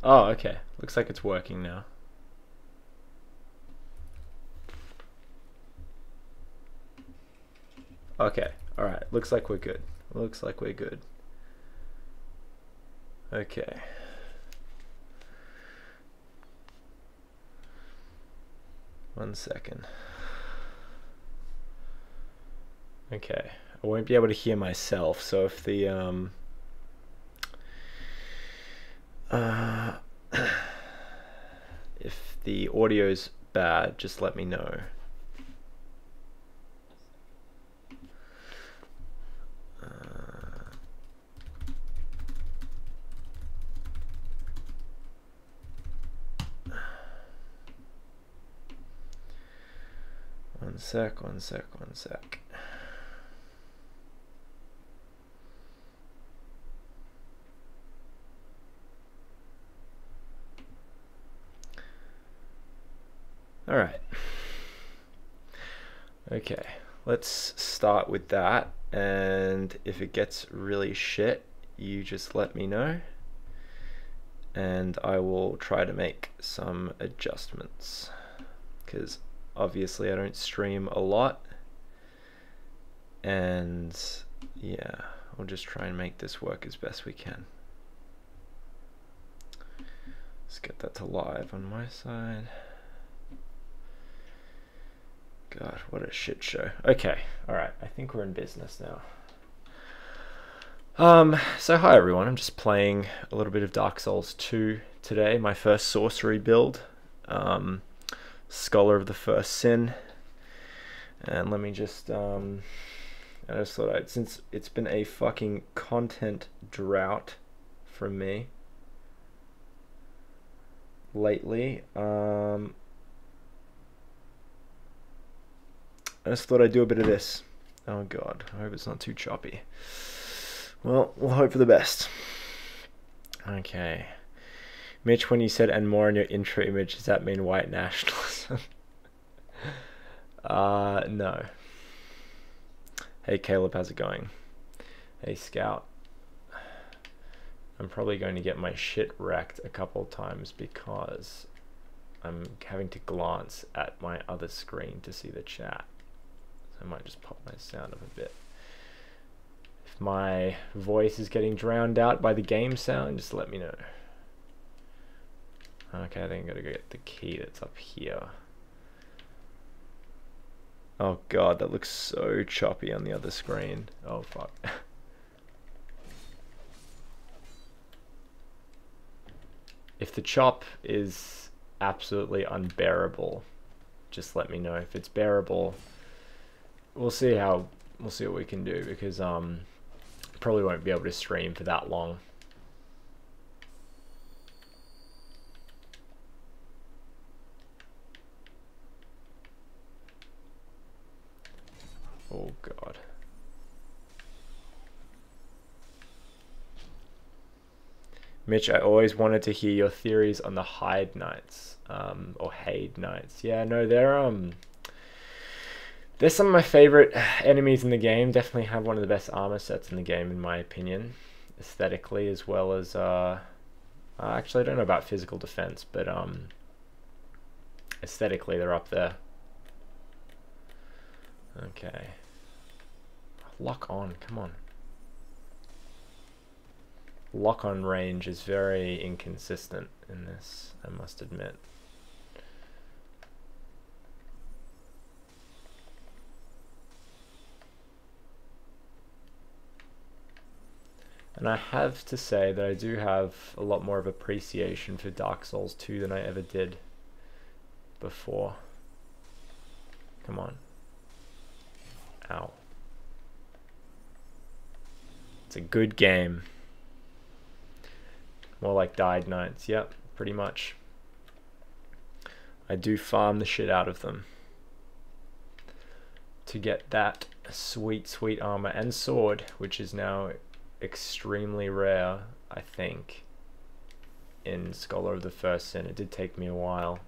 Oh, okay. Looks like it's working now. Okay, alright. Looks like we're good. Looks like we're good. Okay. One second. Okay. I won't be able to hear myself, so if the if the audio's bad, just let me know. One sec. All right. Okay, let's start with that, and if it gets really shit, you just let me know, and I will try to make some adjustments, because obviously I don't stream a lot, and yeah, we'll just try and make this work as best we can. Let's get that to live on my side. God, what a shit show. Okay, alright, I think we're in business now. So hi everyone, I'm just playing a little bit of Dark Souls 2 today, my first Sorcery build. Scholar of the First Sin. And let me just, I just thought since it's been a fucking content drought from me lately, I just thought I'd do a bit of this. Oh god, I hope it's not too choppy. Well, we'll hope for the best. Okay. Mitch, when you said "and more" in your intro image, does that mean white nationalism? No. Hey Caleb, how's it going? Hey Scout. I'm probably going to get my shit wrecked a couple times because I'm having to glance at my other screen to see the chat. So I might just pop my sound up a bit. If my voice is getting drowned out by the game sound, just let me know. Okay, I think I gotta go get the key that's up here. Oh god, that looks so choppy on the other screen. Oh fuck. If the chop is absolutely unbearable, just let me know. If it's bearable, we'll see what we can do, because probably won't be able to stream for that long. Oh god. Mitch, I always wanted to hear your theories on the Hyde Knights, or Hade Knights. Yeah, no, they're some of my favorite enemies in the game. Definitely have one of the best armor sets in the game, in my opinion, aesthetically, as well as actually I don't know about physical defense, but aesthetically they're up there. Okay, lock on, come on. Lock on range is very inconsistent in this, I must admit. And I have to say that I do have a lot more of appreciation for Dark Souls 2 than I ever did before. Come on. Ow. It's a good game. More like Died Knights. Yep, pretty much. I do farm the shit out of them to get that sweet, sweet armor and sword, which is now extremely rare, I think, in Scholar of the First Sin. It did take me a while.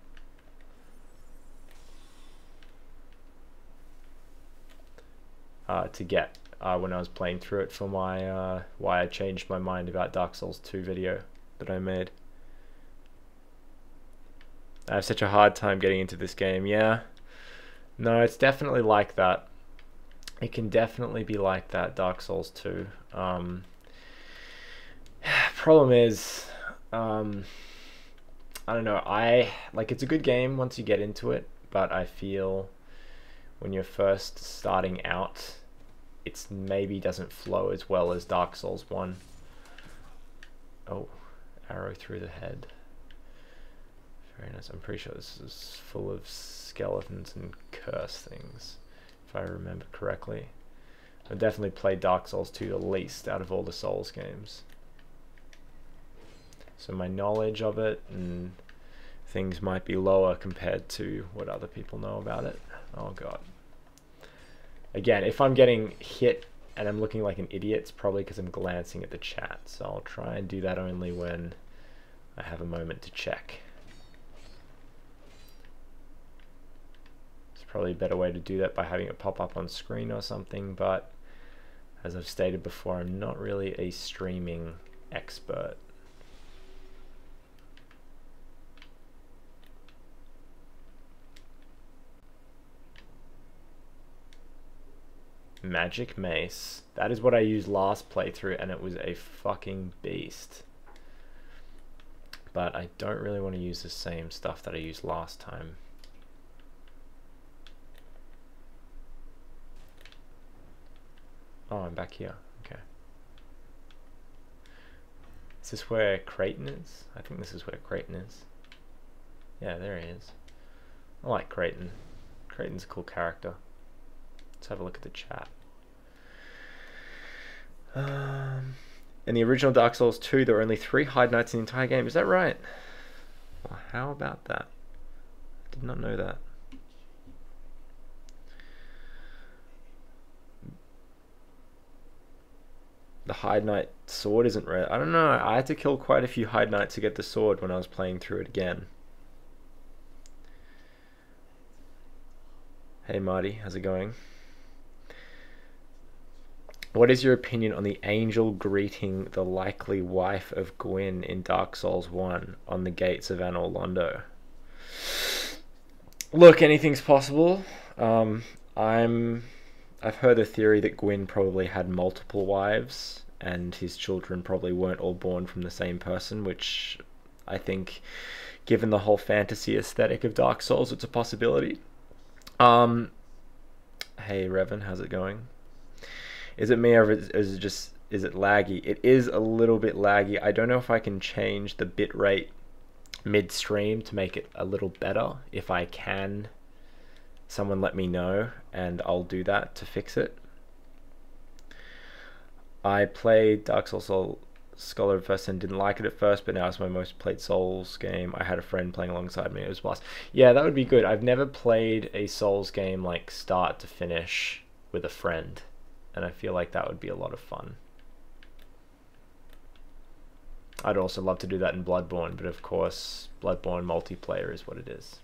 To get when I was playing through it for my why I changed my mind about Dark Souls 2 video that I made. I have such a hard time getting into this game. Yeah. No, it's definitely like that. It can definitely be like that, Dark Souls 2. Problem is, I don't know. It's a good game once you get into it, but I feel when you're first starting out, it's maybe doesn't flow as well as Dark Souls 1. Oh, arrow through the head. Very nice. I'm pretty sure this is full of skeletons and curse things, if I remember correctly. I definitely played Dark Souls 2 the least out of all the Souls games. So my knowledge of it and things might be lower compared to what other people know about it. Oh god. Again, if I'm getting hit and I'm looking like an idiot, it's probably because I'm glancing at the chat. So I'll try and do that only when I have a moment to check. It's probably a better way to do that by having it pop up on screen or something, but as I've stated before, I'm not really a streaming expert. Magic Mace. That is what I used last playthrough, and it was a fucking beast. But I don't really want to use the same stuff that I used last time. Oh, I'm back here. Okay. Is this where Creighton is? I think this is where Creighton is. Yeah, there he is. I like Creighton. Creighton's a cool character. Let's have a look at the chat. In the original Dark Souls 2, there were only 3 Hide Knights in the entire game. Is that right? Well, how about that? I did not know that. The Hide Knight sword isn't rare. I don't know. I had to kill quite a few Hide Knights to get the sword when I was playing through it again. Hey Marty, how's it going? What is your opinion on the angel greeting the likely wife of Gwyn in Dark Souls 1 on the gates of Anor Londo? Look, anything's possible. I've heard the theory that Gwyn probably had multiple wives and his children probably weren't all born from the same person, which I think, given the whole fantasy aesthetic of Dark Souls, it's a possibility. Hey Revan, how's it going? Is it me or is it laggy? It is a little bit laggy. I don't know if I can change the bitrate midstream to make it a little better. If I can, someone let me know and I'll do that to fix it. I played Dark Souls Scholar first and didn't like it at first, but now it's my most played Souls game. I had a friend playing alongside me. It was a blast. Yeah, that would be good. I've never played a Souls game like start to finish with a friend, and I feel like that would be a lot of fun. I'd also love to do that in Bloodborne, but of course Bloodborne multiplayer is what it is.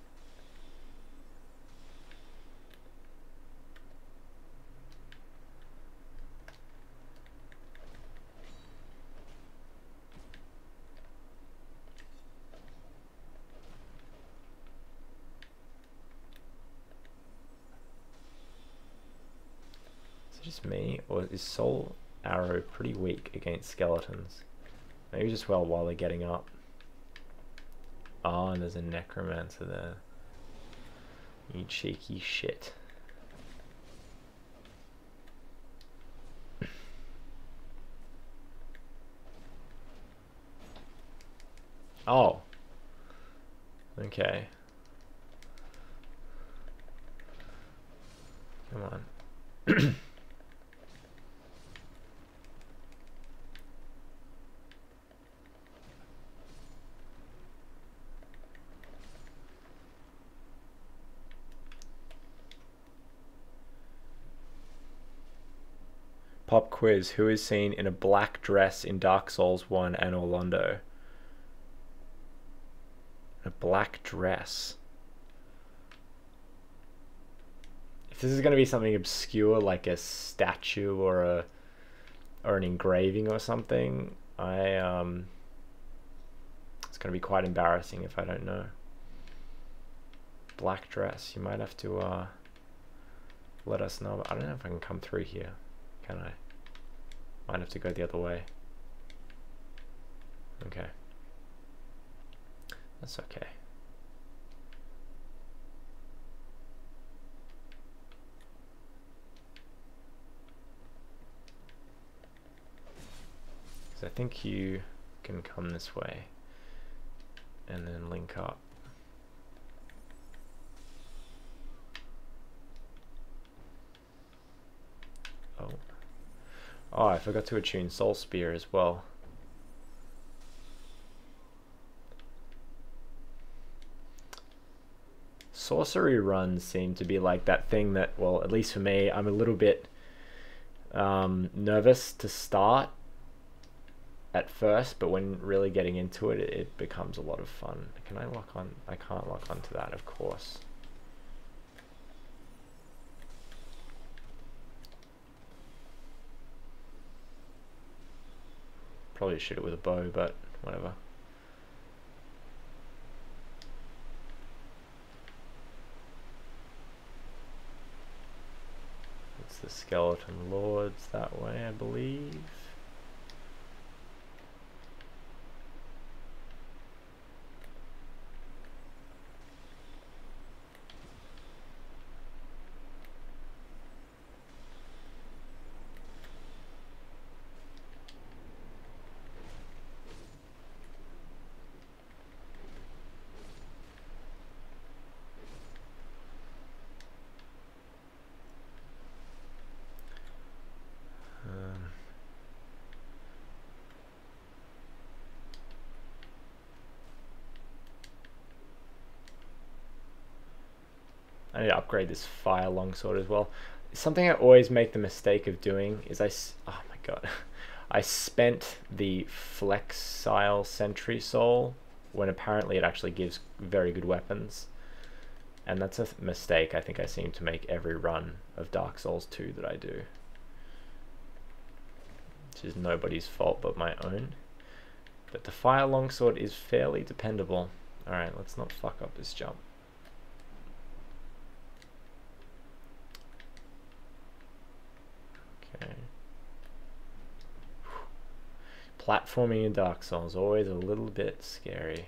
Just me, or is Soul Arrow pretty weak against skeletons? Maybe just while they're getting up. Oh, and there's a necromancer there. You cheeky shit. Oh. Okay. Come on. Pop quiz. Who is seen in a black dress in Dark Souls 1 and Anor Londo? A black dress. If this is going to be something obscure like a statue or an engraving or something, it's going to be quite embarrassing if I don't know. Black dress. You might have to let us know. I don't know if I can come through here. Can I? Might have to go the other way. Okay. That's okay. Because I think you can come this way and then link up. Oh. Oh, I forgot to attune Soul Spear as well. Sorcery runs seem to be like that thing that, well, at least for me, I'm a little bit nervous to start at first, but when really getting into it, it becomes a lot of fun. Can I lock on? I can't lock onto that, of course. Probably shoot it with a bow, but whatever. It's the Skeleton Lords that way, I believe. I need to upgrade this fire longsword as well. Something I always make the mistake of doing is oh my god, I spent the flexile sentry soul when apparently it actually gives very good weapons, and that's a mistake I think I seem to make every run of Dark Souls 2 that I do, which is nobody's fault but my own. But the fire longsword is fairly dependable. Alright, let's not fuck up this jump. Okay. Platforming in Dark Souls, always a little bit scary.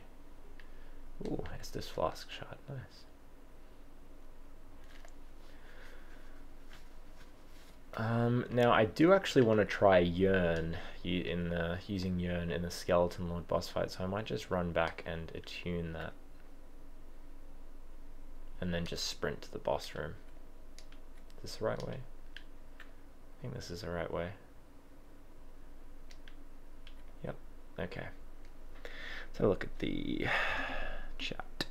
Ooh, Estus Flask shot, nice. Now I do actually want to try Yearn using Yearn in the Skeleton Lord boss fight, so I might just run back and attune that. And then just sprint to the boss room. Is this the right way? I think this is the right way. Yep, okay. So look at the chat.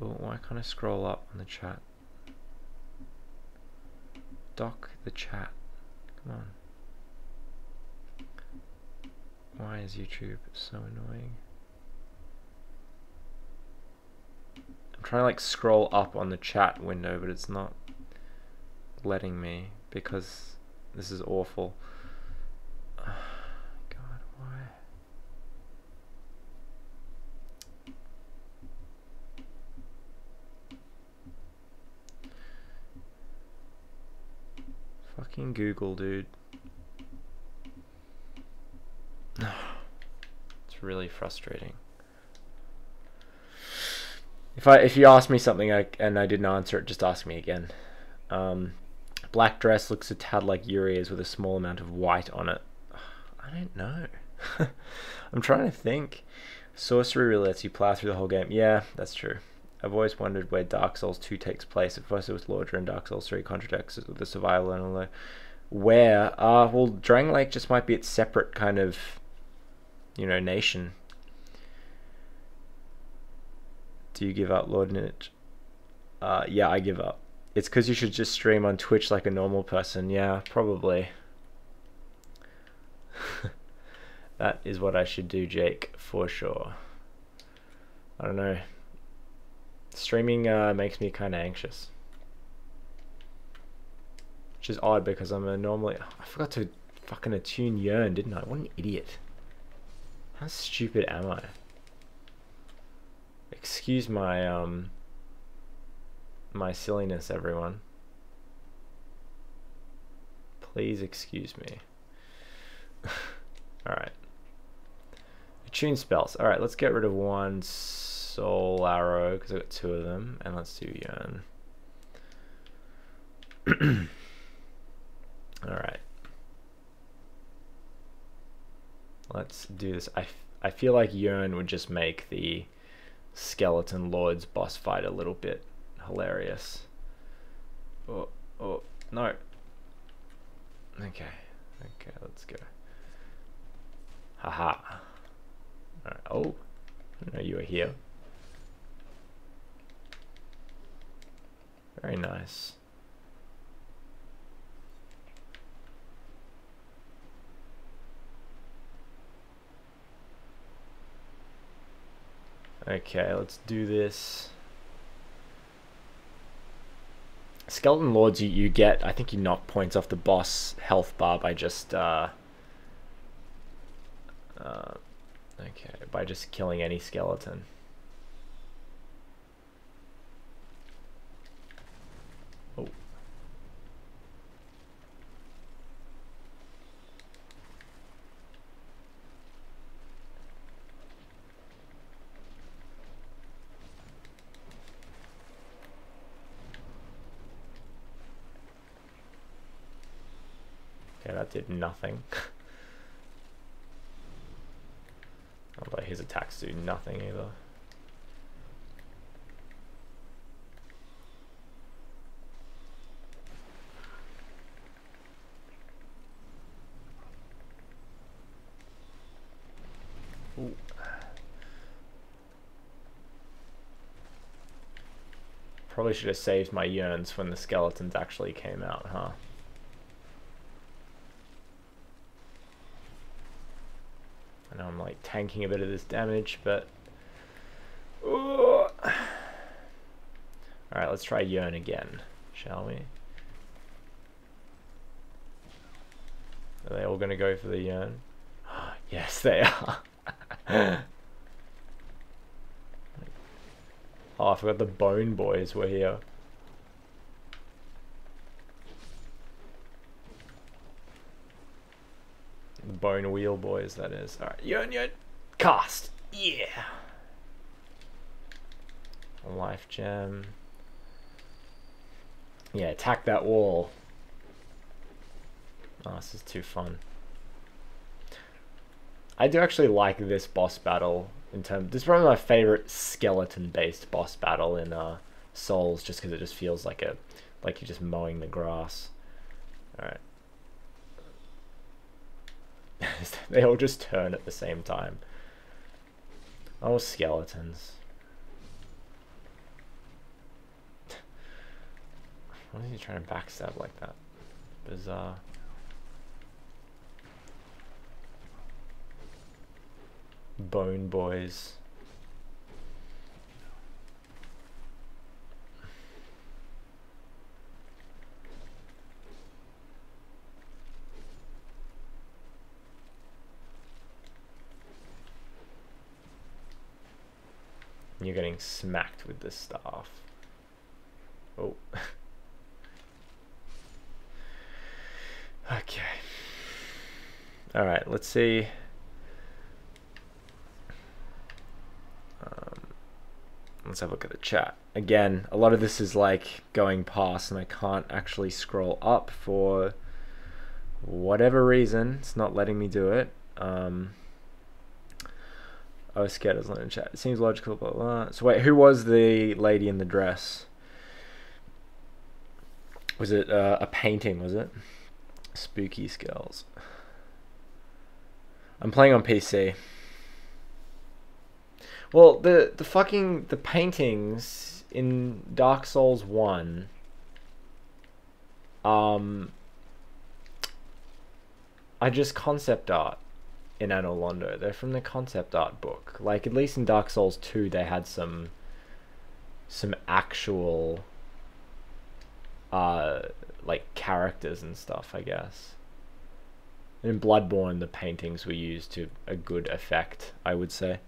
Oh, why can't I scroll up on the chat? Dock the chat. Come on. Why is YouTube so annoying? I'm trying to like scroll up on the chat window, but it's not letting me because this is awful. God, why? Fucking Google, dude. It's really frustrating. If you ask me something and I didn't answer it, just ask me again. Black dress looks a tad like Uria's with a small amount of white on it. I don't know. I'm trying to think. Sorcery really lets you plow through the whole game. Yeah, that's true. I've always wondered where Dark Souls 2 takes place. At first it was Lordra and Dark Souls 3 contradicts with the survival and all that. Where? Well, Drang Lake just might be its separate kind of, you know, nation. Do you give up, Lord Ninja? Yeah, I give up. It's because you should just stream on Twitch like a normal person. Yeah, probably. That is what I should do, Jake, for sure. I don't know. Streaming makes me kind of anxious. Which is odd because I'm a normally... I forgot to fucking attune Yearn, didn't I? What an idiot. How stupid am I? Excuse my my silliness, everyone. Please excuse me. Alright. Attune spells. Alright, let's get rid of one soul arrow, because I've got 2 of them, and let's do yearn. Alright. Let's do this. I feel like yearn would just make the Skeleton Lord's boss fight a little bit hilarious. Oh, no. Okay, let's go. Haha. Alright, oh, I didn't know you were here. Very nice. Okay, let's do this. Skeleton Lords, you get, I think you knock points off the boss health bar by just, okay, by just killing any skeleton. Oh. Okay, that did nothing. Although his attacks do nothing either. Ooh. Probably should have saved my yearns when the skeletons actually came out, huh? I know I'm like tanking a bit of this damage, but alright, let's try yearn again, shall we? Are they all gonna go for the yearn? Yes, they are. Oh, I forgot the Bone Boys were here. The Bone Wheel Boys, that is. Alright, yearn, cast! Yeah! Life gem. Yeah, attack that wall. Oh, this is too fun. I do actually like this boss battle. This is probably my favorite skeleton-based boss battle in Souls, just because it just feels like you're just mowing the grass. Alright. They all just turn at the same time. Oh, skeletons. Why is he trying to backstab like that? Bizarre. Bone Boys. You're getting smacked with this staff. Oh. Okay. Alright, let's see. Let's have a look at the chat. Again, a lot of this is like going past and I can't actually scroll up for whatever reason. It's not letting me do it. I was scared I was not in chat. It seems logical, blah, blah. So wait, who was the lady in the dress? Was it a painting, was it? Spooky Skulls. I'm playing on PC. Well, the paintings in Dark Souls 1 are just concept art in Anno Londo. They're from the concept art book. Like, at least in Dark Souls 2 they had some actual like characters and stuff, I guess. In Bloodborne the paintings were used to a good effect, I would say.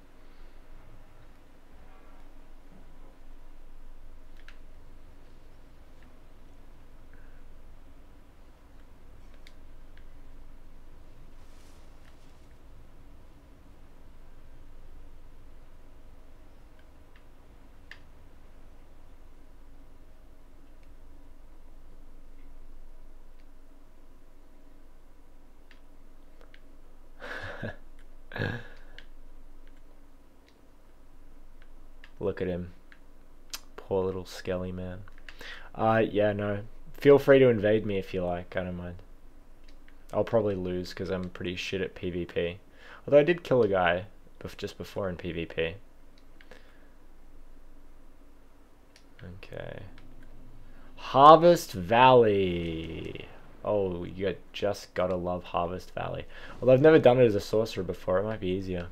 Look at him. Poor little skelly man. Yeah, no. Feel free to invade me if you like. I don't mind. I'll probably lose because I'm pretty shit at PvP. Although I did kill a guy just before in PvP. Okay. Harvest Valley. Oh, you just gotta love Harvest Valley. Although I've never done it as a sorcerer before, it might be easier.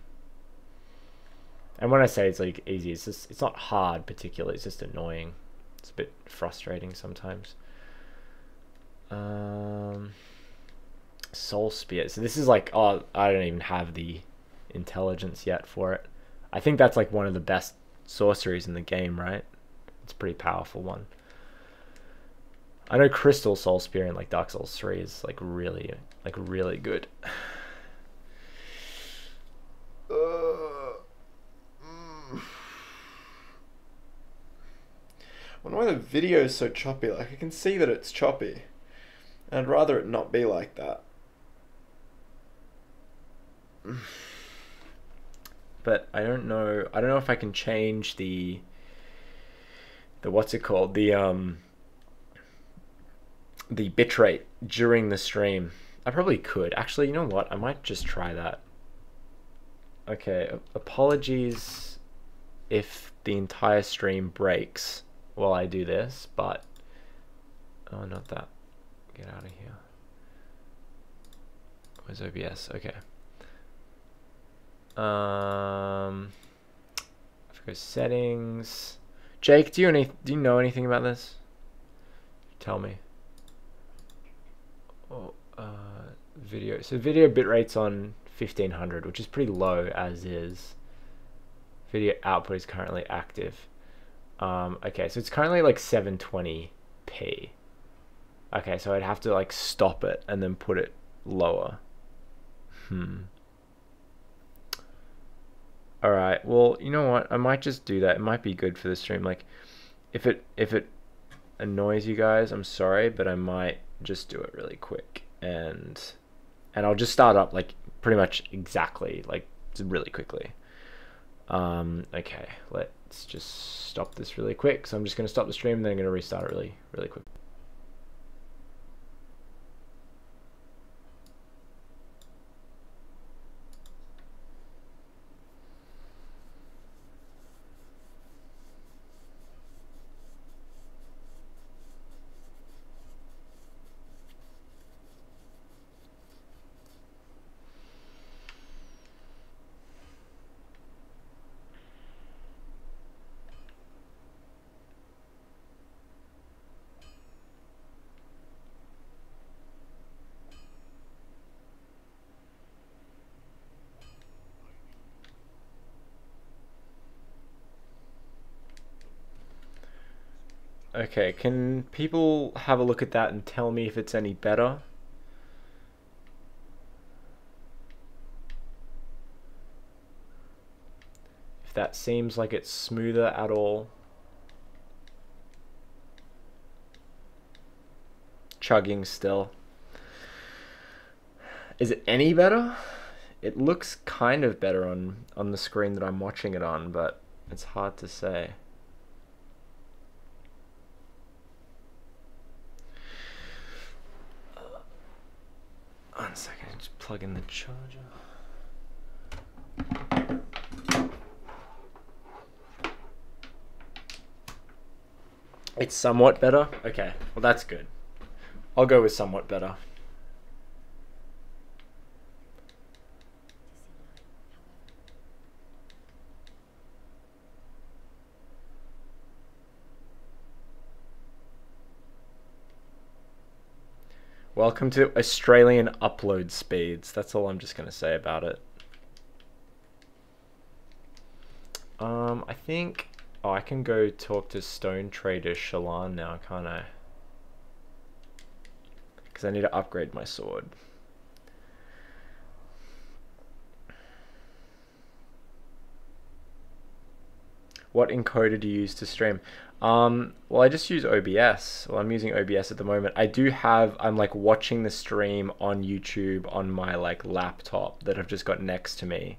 And when I say it's like easy, it's not hard particularly, it's just annoying. It's a bit frustrating sometimes. Soul Spear. So this is like, oh, I don't even have the intelligence yet for it. I think that's like one of the best sorceries in the game, right? It's a pretty powerful one. I know Crystal Soul Spear in like Dark Souls 3 is like really good. I wonder why the video is so choppy. Like, I can see that it's choppy. And I'd rather it not be like that. But I don't know if I can change the what's it called? The bitrate during the stream. I probably could. Actually, you know what? I might just try that. Okay, apologies if the entire stream breaks while I do this, but oh, not that. Get out of here. Where's OBS? Okay. I forgot settings. Jake, do you know anything about this? Tell me. Oh, video. So video bitrate's on 1500, which is pretty low as is. Video output is currently active. Okay, so it's currently like 720p. Okay, so I'd have to like stop it and then put it lower. Alright, well, you know what? I might just do that. It might be good for the stream. Like, if it annoys you guys, I'm sorry, but I might just do it really quick. And I'll just start up like pretty much exactly, like really quickly. Okay, let's just stop this really quick. So I'm just going to stop the stream and then I'm going to restart it really quick. Okay, can people have a look at that and tell me if it's any better? If that seems like it's smoother at all. Chugging still. Is it any better? It looks kind of better on the screen that I'm watching it on, but it's hard to say. 1 second, just plug in the charger. It's somewhat better? Okay, well that's good. I'll go with somewhat better. Welcome to Australian upload speeds. That's all I'm just going to say about it. I think... Oh, I can go talk to Stone Trader Shalan now, can't I? Because I need to upgrade my sword. What encoder do you use to stream? Well, I just use OBS. Well, I'm using OBS at the moment. I do have, I'm like watching the stream on YouTube on my like laptop that I've just got next to me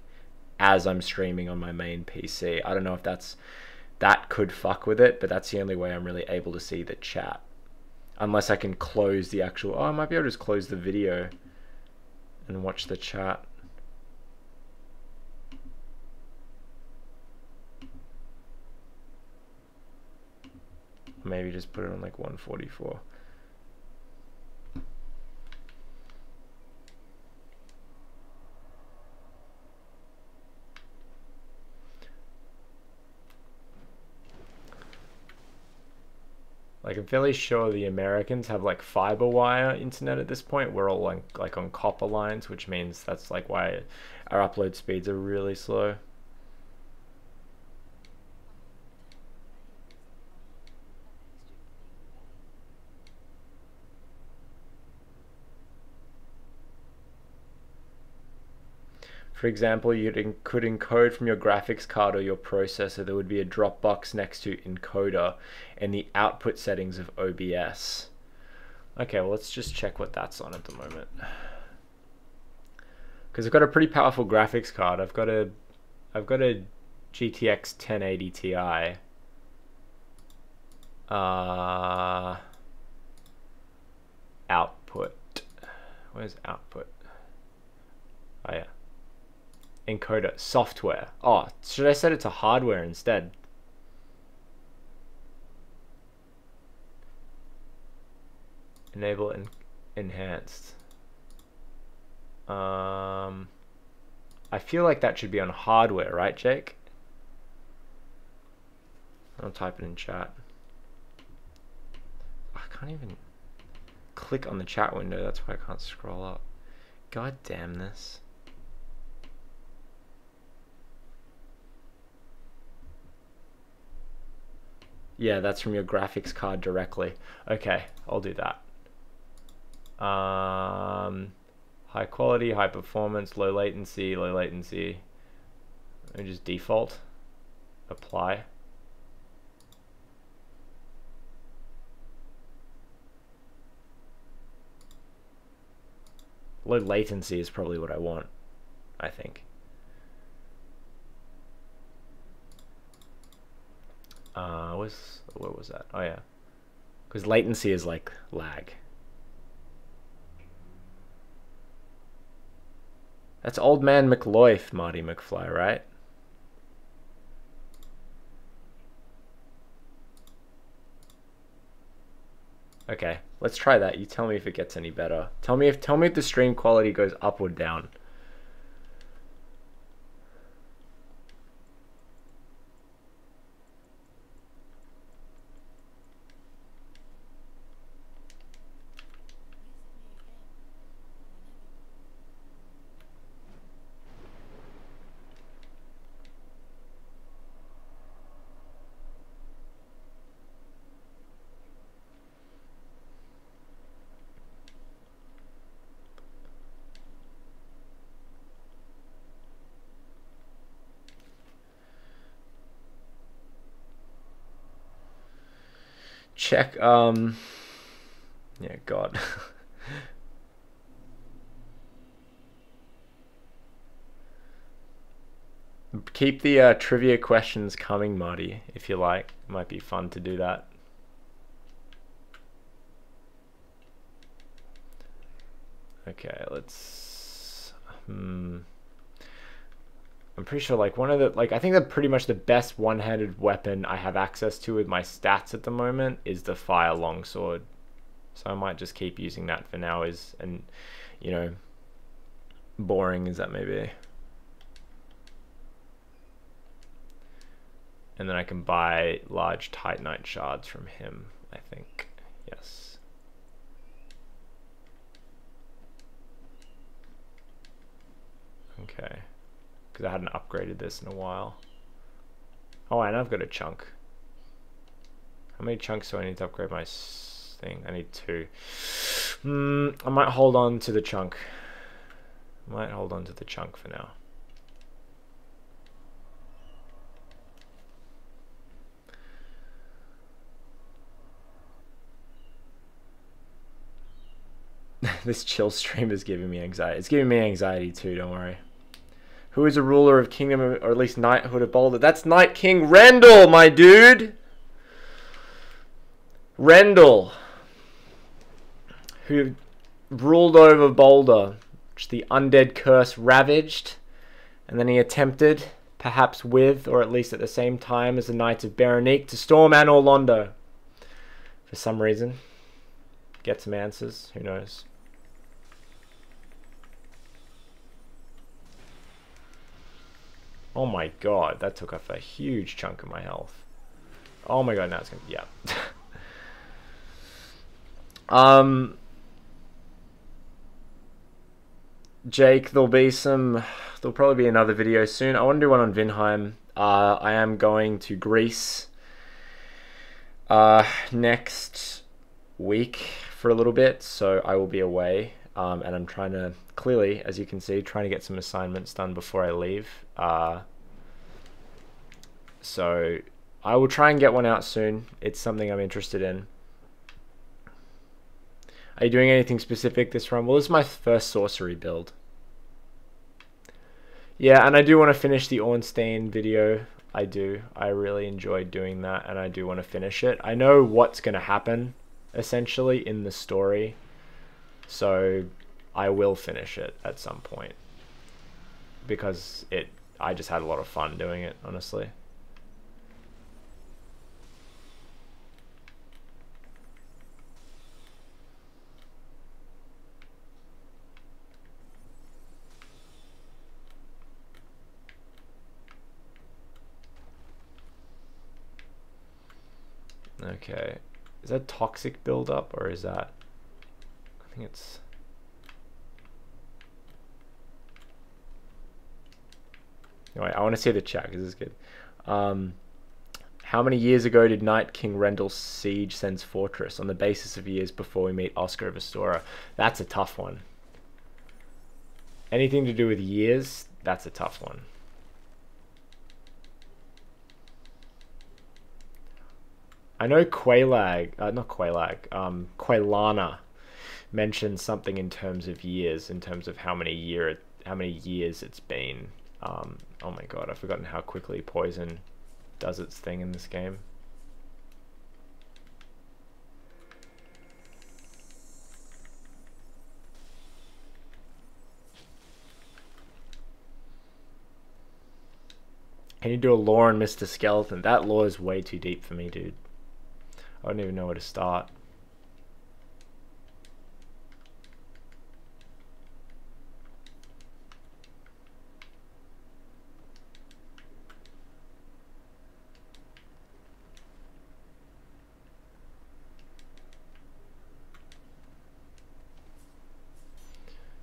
as I'm streaming on my main PC. I don't know if that's that could fuck with it, but that's the only way I'm really able to see the chat. Unless I can close the actual... Oh, I might be able to just close the video and watch the chat. Maybe just put it on like 144. Like, I'm fairly sure the Americans have like fiber wire internet at this point. We're all like on copper lines, which means that's like why our upload speeds are really slow. For example, you could encode from your graphics card or your processor. There would be a drop box next to encoder and the output settings of OBS. Okay, well, let's just check what that's on at the moment. Because I've got a pretty powerful graphics card. I've got a GTX 1080 Ti. Output. Where's output? Oh yeah. Encoder software. Oh, should I set it to hardware instead? Enable enhanced. I feel like that should be on hardware, right, Jake? I'll type it in chat. I can't even click on the chat window. That's why I can't scroll up. God damn this. Yeah, that's from your graphics card directly. Okay, I'll do that. High quality, high performance, low latency, low latency. Let me just default. Apply. Low latency is probably what I want, I think. What was that? Oh yeah, because latency is like lag. That's old man McLoyf, Marty McFly, right? Okay, let's try that. You tell me if it gets any better. Tell me if the stream quality goes up or down. Check, yeah, God. Keep the trivia questions coming, Marty, if you like. It might be fun to do that. Okay, let's... I'm pretty sure like one of the... Like, I think that pretty much the best one-handed weapon I have access to with my stats at the moment is the fire longsword. So I might just keep using that for now, and you know, boring as that may be. And then I can buy large titanite shards from him, I think. Yes. Okay. Because I hadn't upgraded this in a while. Oh, and I've got a chunk. How many chunks do I need to upgrade my thing? I need 2. I might hold on to the chunk. Might hold on to the chunk for now. This chill stream is giving me anxiety. It's giving me anxiety too, don't worry. Who is a ruler of kingdom, or at least knighthood of Boulder? That's Night King Rendell, my dude. Rendell, who ruled over Boulder, which the undead curse ravaged, and then he attempted, perhaps with, or at least at the same time as the Knights of Berenique, to storm Anor Londo. For some reason. Get some answers, who knows. Oh my god, that took off a huge chunk of my health. Oh my god, now it's gonna, yeah. Jake, there'll probably be another video soon. I want to do one on Vinheim. I am going to Greece next week for a little bit, so I will be away. And I'm trying to, clearly, as you can see, trying to get some assignments done before I leave. So I will try and get one out soon. It's something I'm interested in. Are you doing anything specific this run? Well, this is my first sorcery build. Yeah, and I do want to finish the Ornstein video. I do. I really enjoyed doing that, and I do want to finish it. I know what's going to happen, essentially, in the story. So I will finish it at some point. Because I just had a lot of fun doing it, honestly. Okay, is that toxic buildup, or is that, I think it's, anyway, I want to see the chat because this is good. How many years ago did Night King Rendell siege Sen's fortress on the basis of years before we meet Oscar of Astora? That's a tough one. Anything to do with years, that's a tough one. I know Quailana mentioned something in terms of years, in terms of how many years it's been. Oh my god, I've forgotten how quickly poison does its thing in this game. Can you do a lore on Mr. Skeleton? That lore is way too deep for me, dude. I don't even know where to start.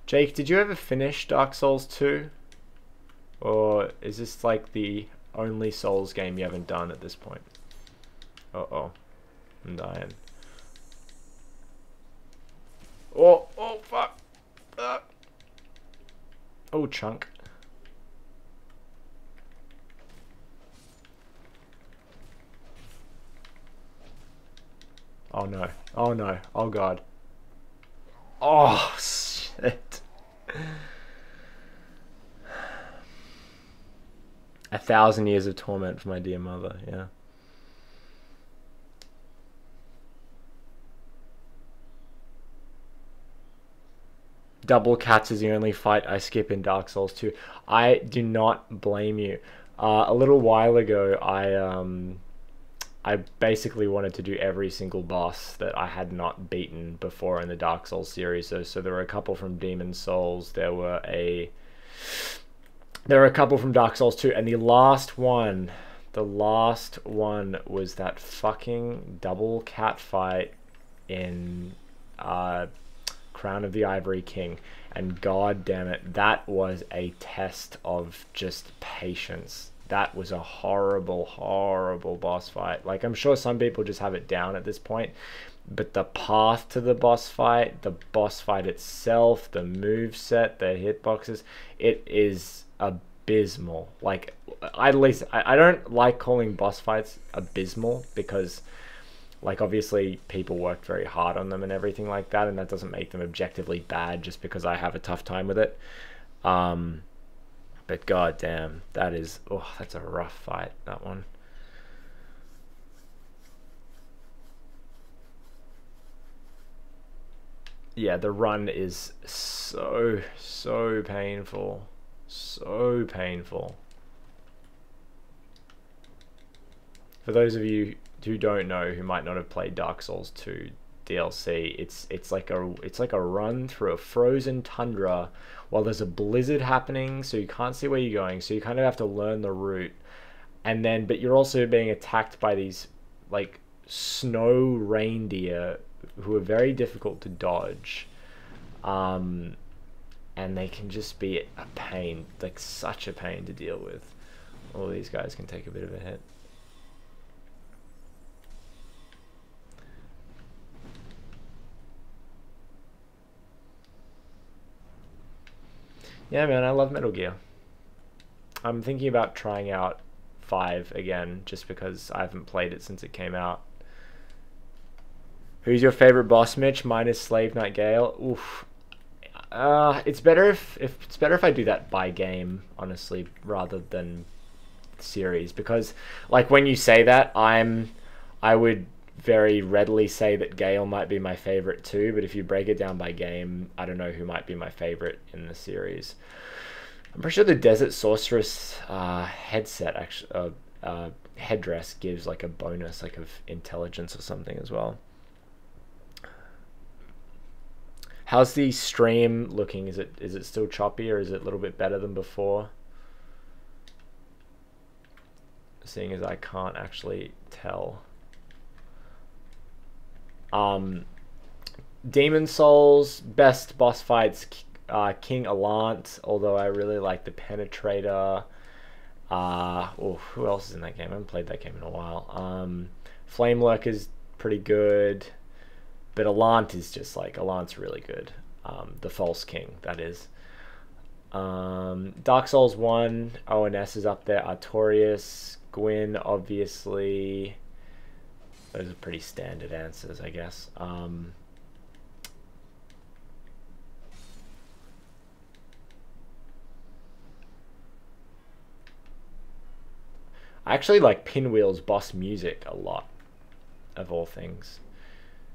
Jake, did you ever finish Dark Souls 2? Or is this like the only Souls game you haven't done at this point? Uh-oh. I'm dying. Oh, fuck. Oh, chunk. Oh no. Oh no. Oh god. Oh, shit. 1,000 years of torment for my dear mother, yeah. Double cats is the only fight I skip in Dark Souls 2. I do not blame you. A little while ago, I basically wanted to do every single boss that I had not beaten before in the Dark Souls series. So there were a couple from Demon Souls. There were a couple from Dark Souls 2, and the last one was that fucking double cat fight in Crown of the Ivory King, and god damn it, that was a test of just patience. That was a horrible, horrible boss fight. Like, I'm sure some people just have it down at this point, but the path to the boss fight itself, the moveset, the hitboxes, it is abysmal. Like, at least I don't like calling boss fights abysmal, because like, obviously people worked very hard on them and everything like that, and that doesn't make them objectively bad just because I have a tough time with it. But goddamn, that is, oh, that's a rough fight, that one. Yeah, the run is so painful. So painful. For those of you who don't know, who might not have played Dark Souls 2 DLC, it's like a run through a frozen tundra while there's a blizzard happening, so you can't see where you're going, so you kind of have to learn the route. And then, but you're also being attacked by these like snow reindeer who are very difficult to dodge. And they can just be a pain, like such a pain to deal with. All these guys can take a bit of a hit. Yeah, man, I love Metal Gear. I'm thinking about trying out 5 again, just because I haven't played it since it came out. Who's your favorite boss, Mitch? Mine is Slave Knight Gale. Oof. It's better if I do that by game, honestly, rather than series, because like when you say that, I would very readily say that Gale might be my favorite too, but if you break it down by game, I don't know who might be my favorite in the series. I'm pretty sure the Desert Sorceress headset actually headdress gives like a bonus like of intelligence or something as well. How's the stream looking? Is it still choppy, or is it a little bit better than before? Seeing as I can't actually tell. Demon Souls, best boss fights, King Allant, although I really like the Penetrator. Who else is in that game? I haven't played that game in a while. Flame Lurker's pretty good. But Allant is just like, Allant's really good. The False King, that is. Dark Souls 1, ONS is up there. Artorias, Gwyn, obviously. Those are pretty standard answers, I guess. I actually like Pinwheel's boss music a lot, of all things.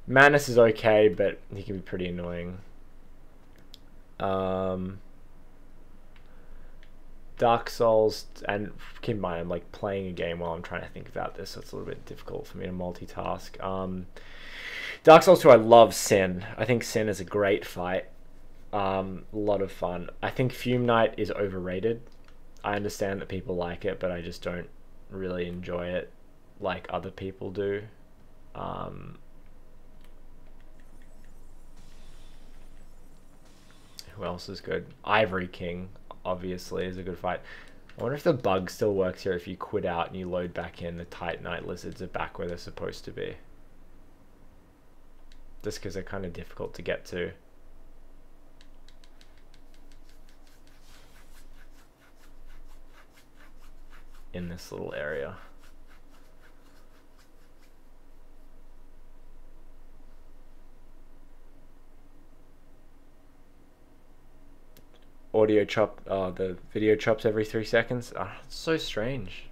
Manus is okay, but he can be pretty annoying. Dark Souls, and keep in mind I'm like playing a game while I'm trying to think about this, so it's a little bit difficult for me to multitask. Dark Souls 2, I love Sin. I think Sin is a great fight. A lot of fun. I think Fume Knight is overrated. I understand that people like it, but I just don't really enjoy it like other people do. Who else is good? Ivory King, obviously, is a good fight. I wonder if the bug still works here if you quit out and you load back in. The Titanite lizards are back where they're supposed to be. Just because they're kind of difficult to get to. In this little area. Audio chop, the video chops every 3 seconds. It's so strange.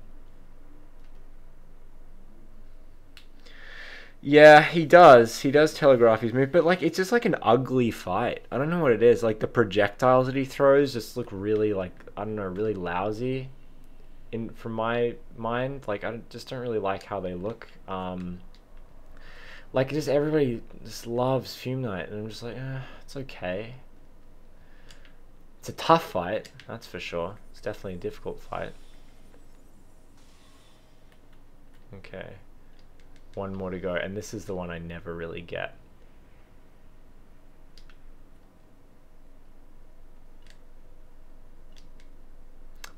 Yeah, he does telegraph his move, but like it's just like an ugly fight. I don't know what it is. Like the projectiles that he throws just look really like, I don't know, really lousy. From my mind, like I just don't really like how they look. Like just everybody just loves Fume Knight, and I'm just like, it's okay. It's a tough fight, that's for sure. It's definitely a difficult fight. Okay. One more to go, and this is the one I never really get.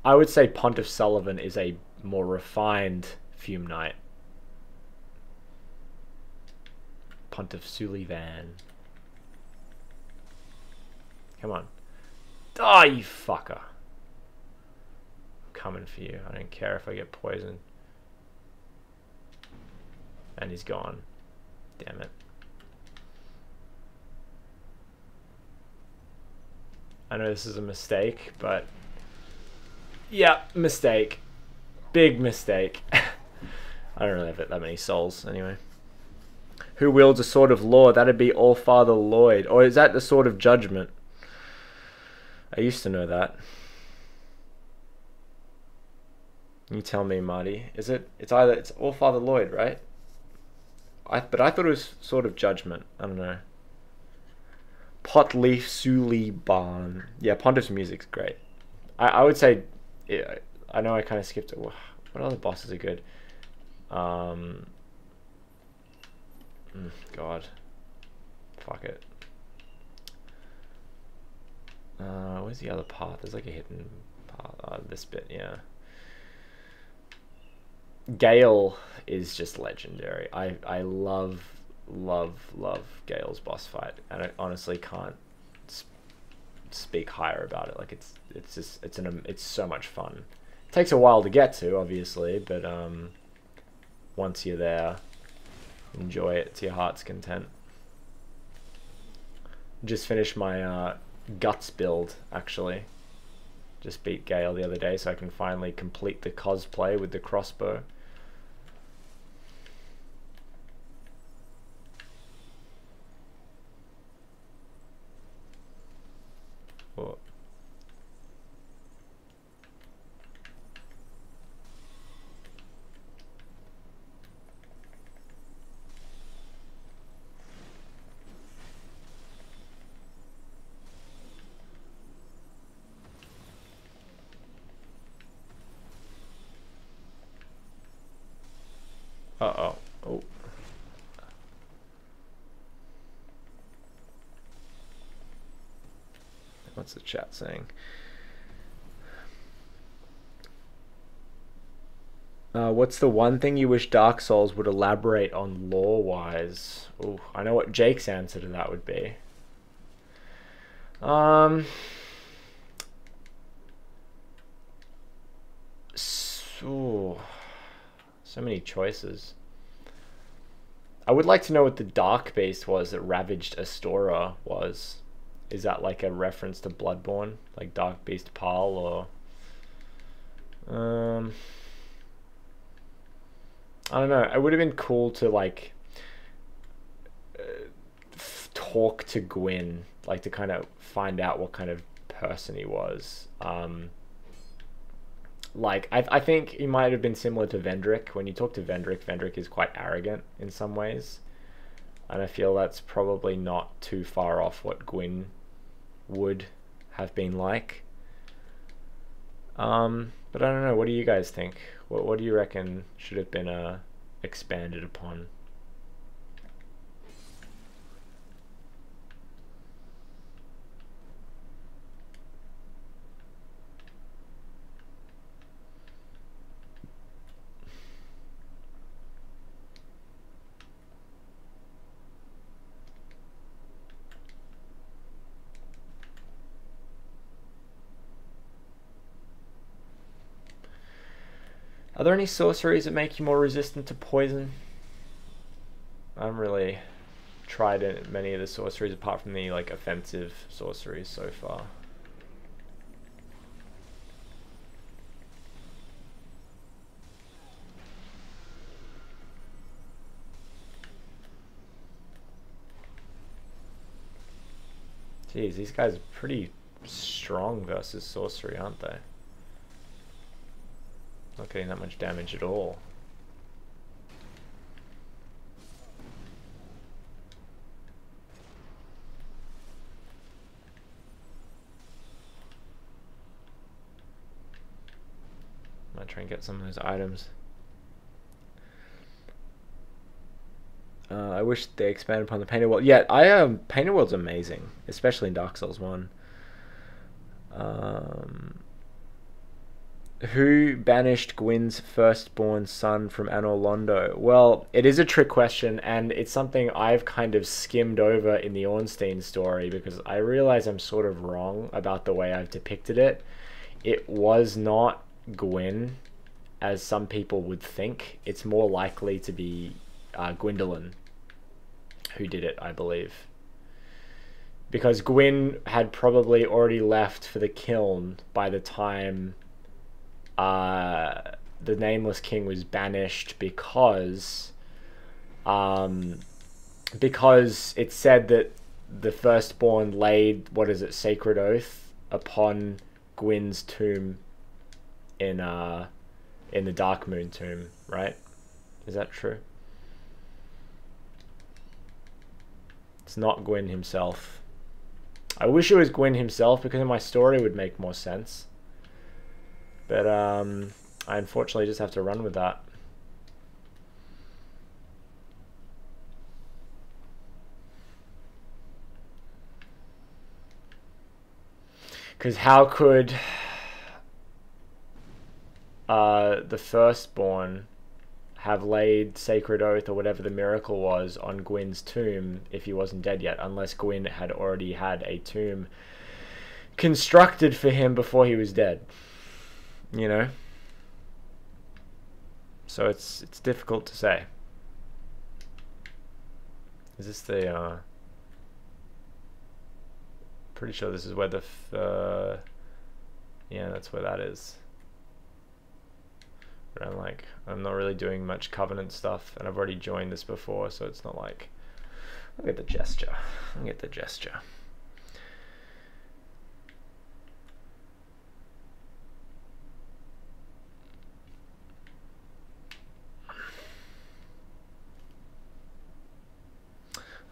I would say Pontiff Sullivan is a more refined Fume Knight. Pontiff Sullivan. Come on. Oh, you fucker. I'm coming for you. I don't care if I get poisoned. And he's gone. Damn it. I know this is a mistake, but Yeah, mistake. Big mistake. I don't really have that many souls, anyway. Who wields a sword of law? That'd be All-Father Lloyd. Or is that the sword of judgment? I used to know that. You tell me, Marty. Is it? It's All-Father Lloyd, right? But I thought it was sword of judgment. I don't know. Potleaf Suli Barn. Yeah, Pontiff's music's great. I would say, yeah, I know I kind of skipped it. What other bosses are good? God. Fuck it. Where's the other path? There's like a hidden path. This bit, yeah. Gale is just legendary. I love Gale's boss fight, and I honestly can't speak higher about it. Like it's so much fun. It takes a while to get to, obviously, but once you're there, enjoy it to your heart's content. Just finished my guts build, actually. Just beat Gale the other day, so I can finally complete the cosplay with the crossbow. Uh-oh. Oh. What's the chat saying? What's the one thing you wish Dark Souls would elaborate on lore-wise? Oh, I know what Jake's answer to that would be. So many choices. I would like to know what the dark beast was that ravaged Astora was. Is that like a reference to Bloodborne? Like Dark Beast Pal, or... I don't know. It would have been cool to like talk to Gwyn, like to kind of find out what kind of person he was. Like I think he might have been similar to Vendrick. When you talk to Vendrick, Vendrick is quite arrogant in some ways, and I feel that's probably not too far off what Gwyn would have been like. But I don't know. What do you guys think? What do you reckon should have been expanded upon? Are there any sorceries that make you more resistant to poison? I haven't really tried many of the sorceries apart from the like offensive sorceries so far. Jeez, these guys are pretty strong versus sorcery, aren't they? Not getting that much damage at all. Might try and get some of those items. I wish they expanded upon the Painted World. Yeah, Painted World's amazing, especially in Dark Souls 1. Who banished Gwyn's firstborn son from Anor Londo? Well, it is a trick question, and it's something I've kind of skimmed over in the Ornstein story because I realize I'm sort of wrong about the way I've depicted it. It was not Gwyn, as some people would think. It's more likely to be Gwendolyn who did it, I believe. Because Gwyn had probably already left for the kiln by the time the nameless king was banished because it said that the firstborn laid, what is it, sacred oath upon Gwyn's tomb in the Dark Moon tomb, right? Is that true? It's not Gwyn himself. I wish it was Gwyn himself, because in my story it would make more sense. But I unfortunately just have to run with that. Because how could the firstborn have laid sacred oath or whatever the miracle was on Gwyn's tomb if he wasn't dead yet, unless Gwyn had already had a tomb constructed for him before he was dead, you know? So it's difficult to say. Is this the pretty sure this is where the yeah, that's where that is. But I'm not really doing much Covenant stuff, and I've already joined this before, so it's not like, I'll get the gesture. I'll get the gesture.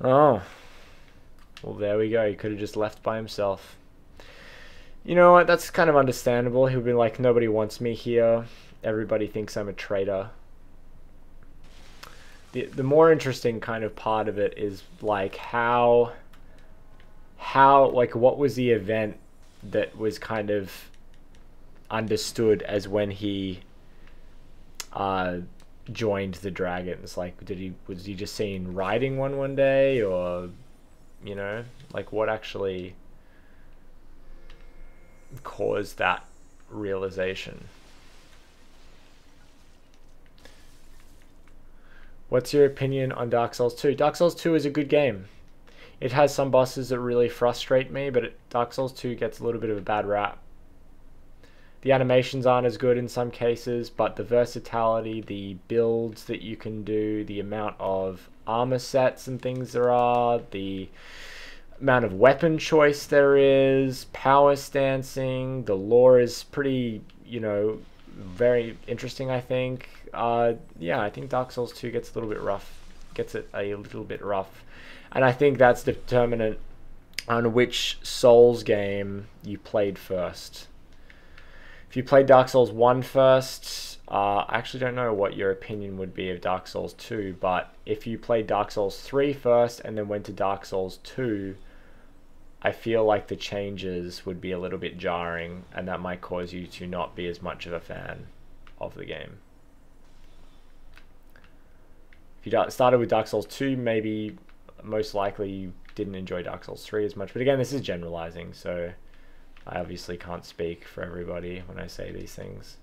Oh, well, there we go. He could have just left by himself. You know what? That's kind of understandable. He'll be like, nobody wants me here. Everybody thinks I'm a traitor. The more interesting kind of part of it is like how like what was the event that was kind of understood as when he joined the dragons? Like, was he just seen riding one day, or you know, like what actually caused that realization? What's your opinion on Dark Souls 2? Dark Souls 2 is a good game. It has some bosses that really frustrate me, but Dark Souls 2 gets a little bit of a bad rap. The animations aren't as good in some cases, but the versatility, the builds that you can do, the amount of armor sets and things there are, the amount of weapon choice there is, power stancing, the lore is pretty, you know, very interesting, I think. Yeah, I think Dark Souls 2 gets a little bit rough. And I think that's determinant on which Souls game you played first. If you played Dark Souls 1 first, I actually don't know what your opinion would be of Dark Souls 2, but if you played Dark Souls 3 first and then went to Dark Souls 2, I feel like the changes would be a little bit jarring, and that might cause you to not be as much of a fan of the game. If you started with Dark Souls 2, maybe most likely you didn't enjoy Dark Souls 3 as much. But again, this is generalizing, so I obviously can't speak for everybody when I say these things.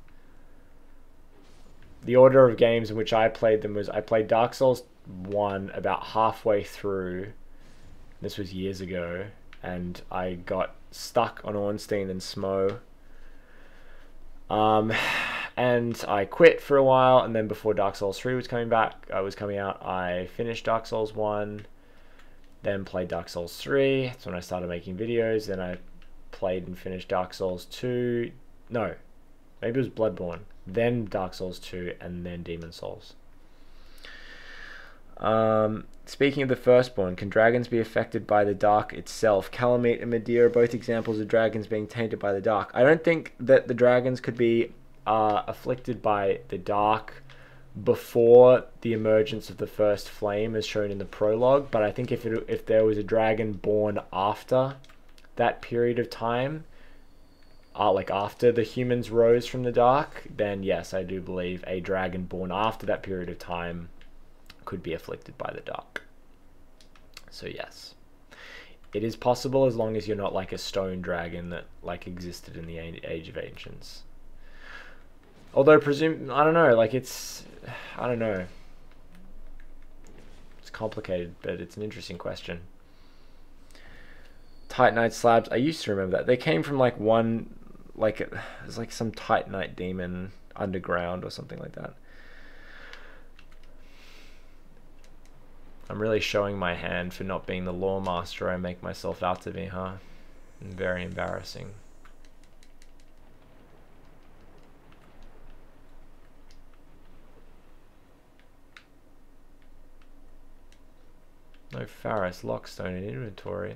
The order of games in which I played them was, I played Dark Souls 1 about halfway through. This was years ago, and I got stuck on Ornstein and Smo. And I quit for a while, and then before Dark Souls 3 was coming out, I finished Dark Souls 1, then played Dark Souls 3. That's when I started making videos. Then I played and finished Dark Souls 2. No, maybe it was Bloodborne, then Dark Souls 2, and then Demon Souls. Speaking of the firstborn, can dragons be affected by the dark itself? Calamite and Medea are both examples of dragons being tainted by the dark. I don't think that the dragons could be afflicted by the dark before the emergence of the first flame as shown in the prologue, but I think if there was a dragon born after that period of time, like after the humans rose from the dark, then yes, I do believe a dragon born after that period of time could be afflicted by the dark. So yes, it is possible, as long as you're not like a stone dragon that like existed in the Age of Ancients. Although I don't know, like I don't know. It's complicated, but it's an interesting question. Titanite slabs, I used to remember that. They came from like one like it's like some Titanite demon underground or something like that. I'm really showing my hand for not being the lore master I make myself out to be, huh? Very embarrassing. No Pharos, Lockstone in inventory.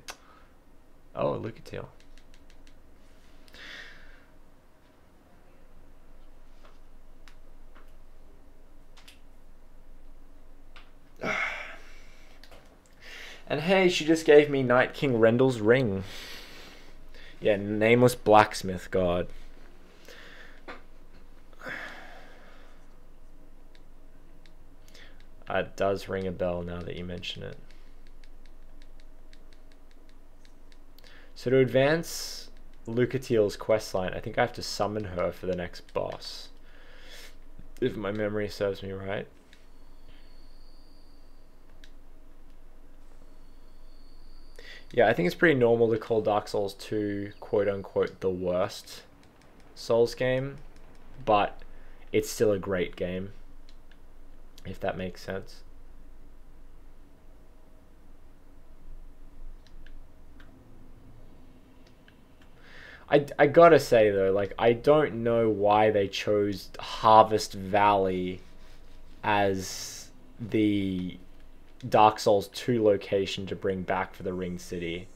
Oh, Lucatiel. And hey, she just gave me Night King Rendell's ring. Yeah, nameless blacksmith god. It does ring a bell now that you mention it. So to advance Lucatiel's questline, I think I have to summon her for the next boss, if my memory serves me right. Yeah, I think it's pretty normal to call Dark Souls 2 quote-unquote the worst Souls game, but it's still a great game, if that makes sense. I gotta say though, like, I don't know why they chose Harvest Valley as the Dark Souls 2 location to bring back for the Ring City.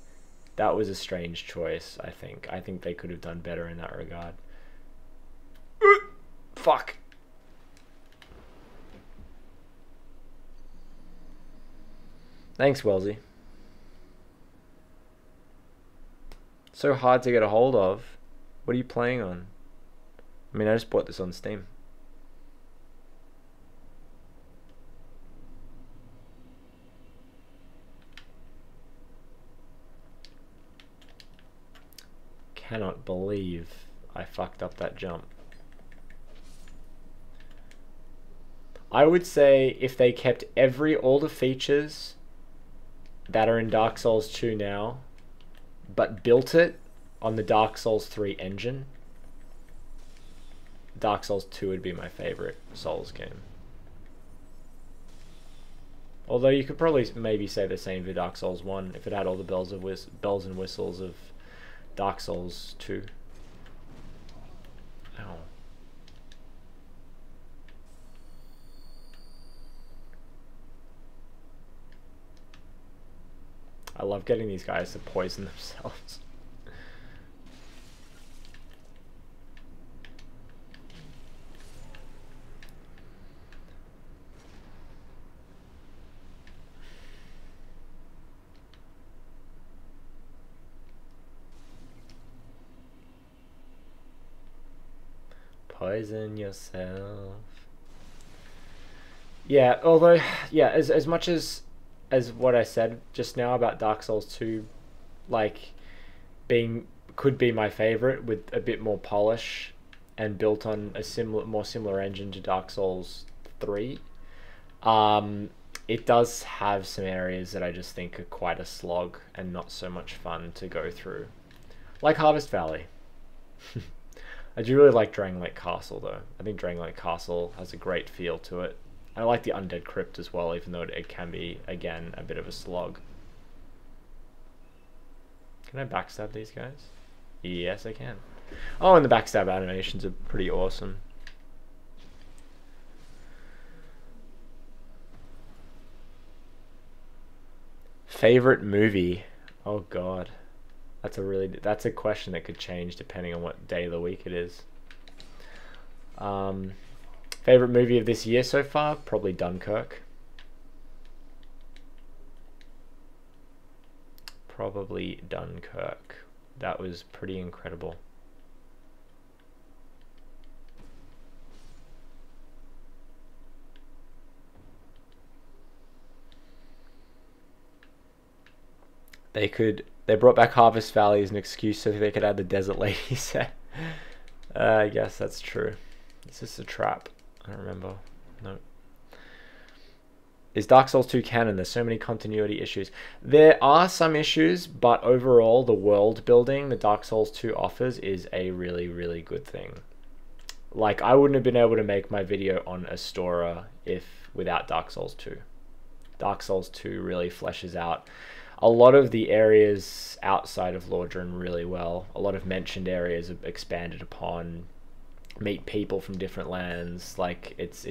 That was a strange choice, I think. I think they could have done better in that regard. Fuck. Thanks, Wellesley. So hard to get a hold of. What are you playing on? I mean, I just bought this on Steam. Cannot believe I fucked up that jump. I would say if they kept all the features that are in Dark Souls 2 now, but built it on the Dark Souls 3 engine, Dark Souls 2 would be my favorite Souls game. Although you could probably maybe say the same for Dark Souls 1 if it had all the bells and whistles of Dark Souls 2. Ow. I love getting these guys to poison themselves. Poison yourself. Yeah, although, yeah, as much as what I said just now about Dark Souls 2, like, could be my favorite with a bit more polish and built on a more similar engine to Dark Souls 3. It does have some areas that I just think are quite a slog and not so much fun to go through, like Harvest Valley. I do really like Drangleic Castle though. I think Drangleic Castle has a great feel to it. I like the Undead Crypt as well, even though it can be, again, a bit of a slog. Can I backstab these guys? Yes, I can. Oh, and the backstab animations are pretty awesome. Favorite movie? Oh god. That's a question that could change depending on what day of the week it is. Favorite movie of this year so far? Probably Dunkirk. Probably Dunkirk. That was pretty incredible. They brought back Harvest Valley as an excuse so they could add the Desert Lady set. I guess that's true. Is this a trap? I don't remember. No. Is Dark Souls 2 canon? There's so many continuity issues. There are some issues, but overall, the world building that Dark Souls 2 offers is a really, really good thing. Like, I wouldn't have been able to make my video on Astora without Dark Souls 2. Dark Souls 2 really fleshes out a lot of the areas outside of Lordran really well. A lot of mentioned areas are expanded upon. Meet people from different lands. Like, it's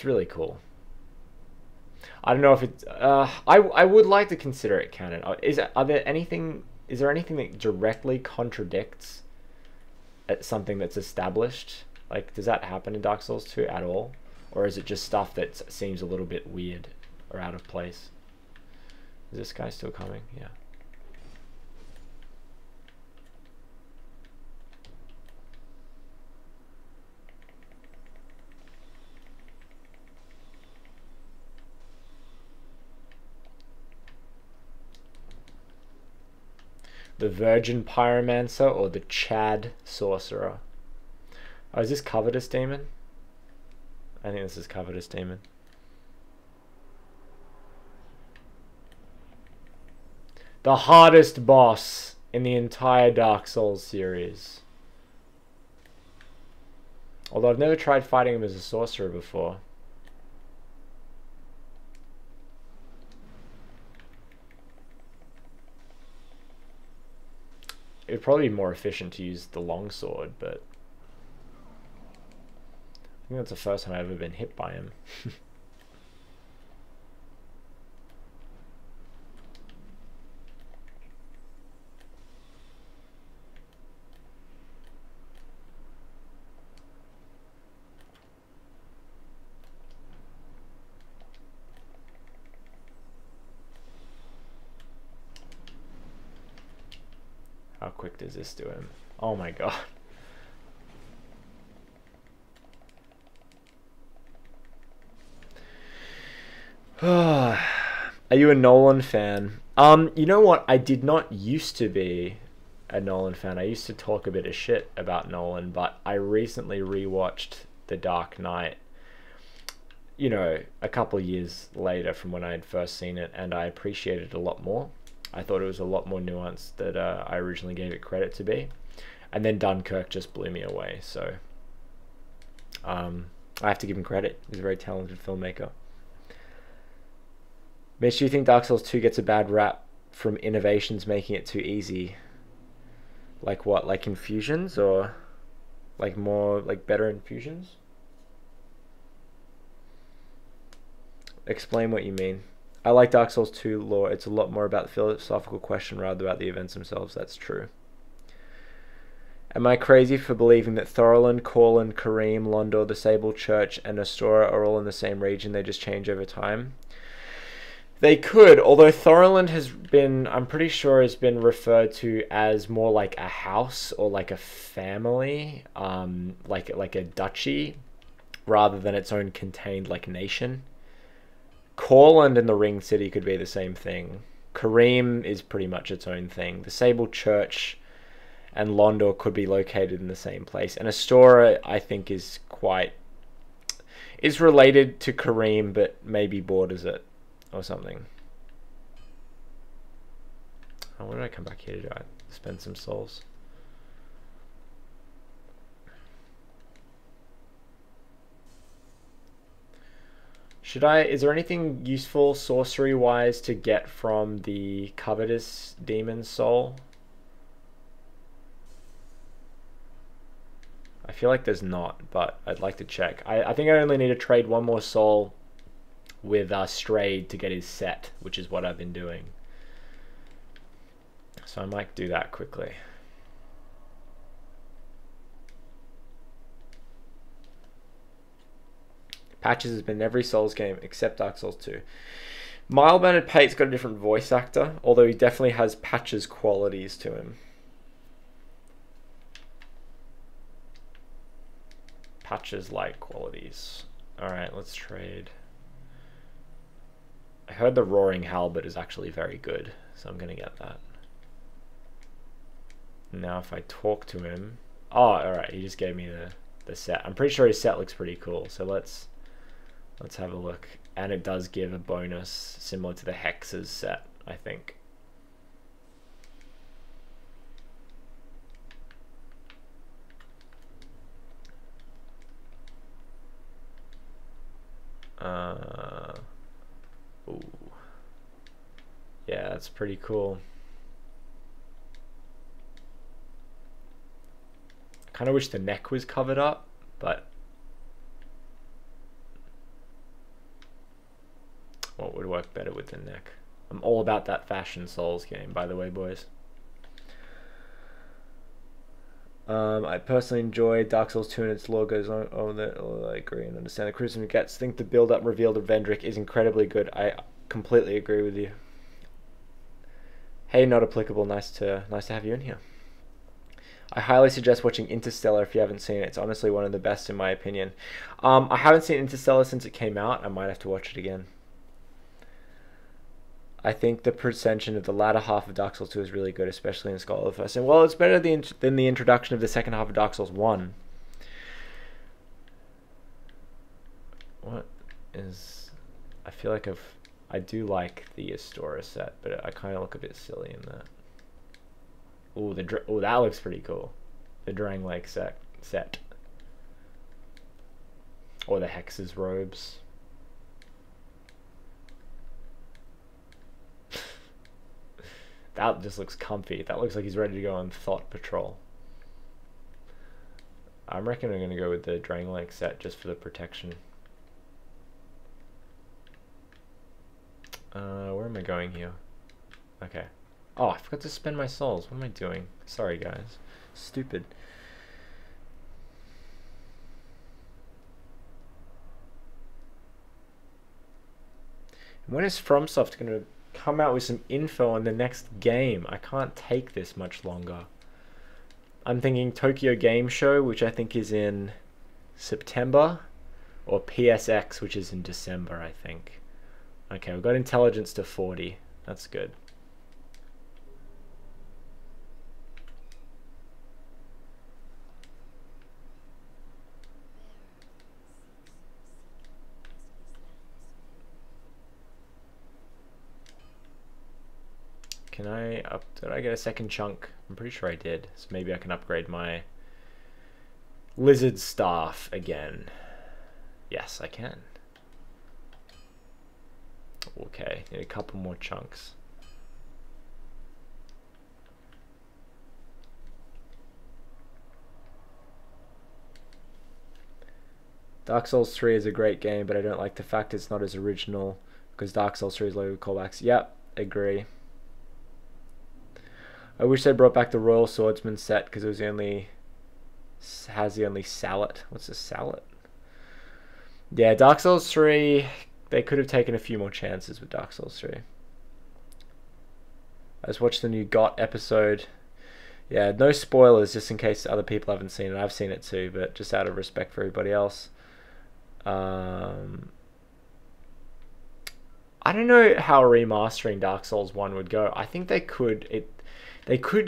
really cool. I don't know if it's. I would like to consider it canon. Is there anything that directly contradicts something that's established? Like, does that happen in Dark Souls 2 at all, or is it just stuff that seems a little bit weird or out of place? Is this guy still coming? Yeah. The Virgin Pyromancer or the Chad Sorcerer? Oh, is this Covetous Demon? I think this is Covetous Demon. The hardest boss in the entire Dark Souls series. Although I've never tried fighting him as a sorcerer before. It would probably be more efficient to use the longsword, but I think that's the first time I've ever been hit by him. How quick does this do him? Oh my god. Are you a Nolan fan? You know what? I did not used to be a Nolan fan. I used to talk a bit of shit about Nolan, but I recently rewatched The Dark Knight, you know, a couple of years later from when I had first seen it, and I appreciated it a lot more. I thought it was a lot more nuanced than I originally gave it credit to be. And then Dunkirk just blew me away, so I have to give him credit. He's a very talented filmmaker. Mitch, do you think Dark Souls 2 gets a bad rap from innovations making it too easy? Like what? Like infusions, or like more, like better infusions? Explain what you mean. I like Dark Souls 2 lore. It's a lot more about the philosophical question rather than about the events themselves. That's true. Am I crazy for believing that Thorolund, Corlund, Kareem, Londor, the Sable Church, and Astora are all in the same region? They just change over time? They could, although Thorolund has been, I'm pretty sure, has been referred to as more like a house or like a family, like a duchy, rather than its own contained like nation. Corlund and the Ring City could be the same thing. Kareem is pretty much its own thing. The Sable Church and Londor could be located in the same place. And Astora, I think, is related to Kareem, but maybe borders it or something. Oh, what did I come back here to do? I spend some souls. Is there anything useful sorcery-wise to get from the Covetous Demon soul? I feel like there's not, but I'd like to check. I think I only need to trade one more soul with Strayed to get his set, which is what I've been doing. So I might do that quickly. Patches has been in every Souls game except Dark Souls 2. Mild Mannered Pate's got a different voice actor, although he definitely has Patches qualities to him. Patches-like qualities. Alright, let's trade. I heard the Roaring Halberd is actually very good, so I'm going to get that. Now if I talk to him... Oh, alright, he just gave me the set. I'm pretty sure his set looks pretty cool, so let's Let's have a look. And it does give a bonus similar to the Hexes set, I think. Ooh. Yeah, that's pretty cool. I kind of wish the neck was covered up, but what would work better with the neck? I'm all about that Fashion Souls game, by the way, boys. I personally enjoy Dark Souls 2 and its lore goes on that. I agree and understand the criticism it gets. Think the build-up revealed of Vendrick is incredibly good. I completely agree with you. Hey, not applicable. Nice to have you in here. I highly suggest watching Interstellar if you haven't seen it. It's honestly one of the best in my opinion. I haven't seen Interstellar since it came out. I might have to watch it again. I think the presentation of the latter half of Dark Souls 2 is really good, especially in Scholar of the First. And well, it's better than the introduction of the second half of Dark Souls 1. What is... I feel like I do like the Astora set, but I kind of look a bit silly in that. Ooh, that looks pretty cool. The Drang Lake set. Or the Hex's robes. That just looks comfy. That looks like he's ready to go on Thought Patrol. I reckon I'm going to go with the Drang Lake set just for the protection. Where am I going here? Okay. Oh, I forgot to spend my souls. What am I doing? Sorry, guys. Stupid. When is FromSoft going to come out with some info on the next game? I can't take this much longer. I'm thinking Tokyo Game Show, which I think is in September, or PSX, which is in December, I think. Okay, we've got intelligence to 40. That's good. Can I did I get a second chunk? I'm pretty sure I did. So maybe I can upgrade my lizard staff again. Yes, I can. Okay, need a couple more chunks. Dark Souls 3 is a great game, but I don't like the fact it's not as original because Dark Souls 3 is loaded with callbacks. Yep, agree. I wish they brought back the Royal Swordsman set because it was the only sallet. What's a sallet? Yeah, Dark Souls 3, they could have taken a few more chances with Dark Souls 3. I just watched the new GOT episode. Yeah, no spoilers just in case other people haven't seen it. I've seen it too, but just out of respect for everybody else. I don't know how remastering Dark Souls 1 would go. I think they could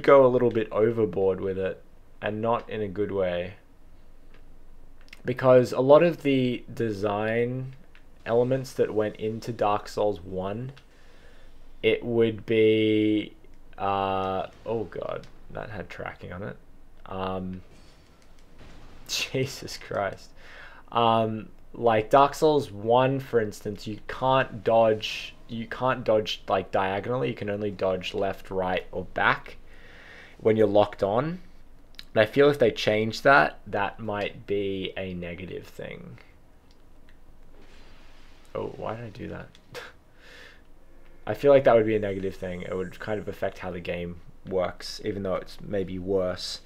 go a little bit overboard with it, and not in a good way. Because a lot of the design elements that went into Dark Souls 1, it would be... oh god, that had tracking on it. Jesus Christ. Like Dark Souls 1, for instance, you can't dodge like diagonally. You can only dodge left, right, or back when you're locked on. And I feel if they change that, that might be a negative thing. Oh, why did I do that? I feel like that would be a negative thing. It would kind of affect how the game works, even though it's maybe worse.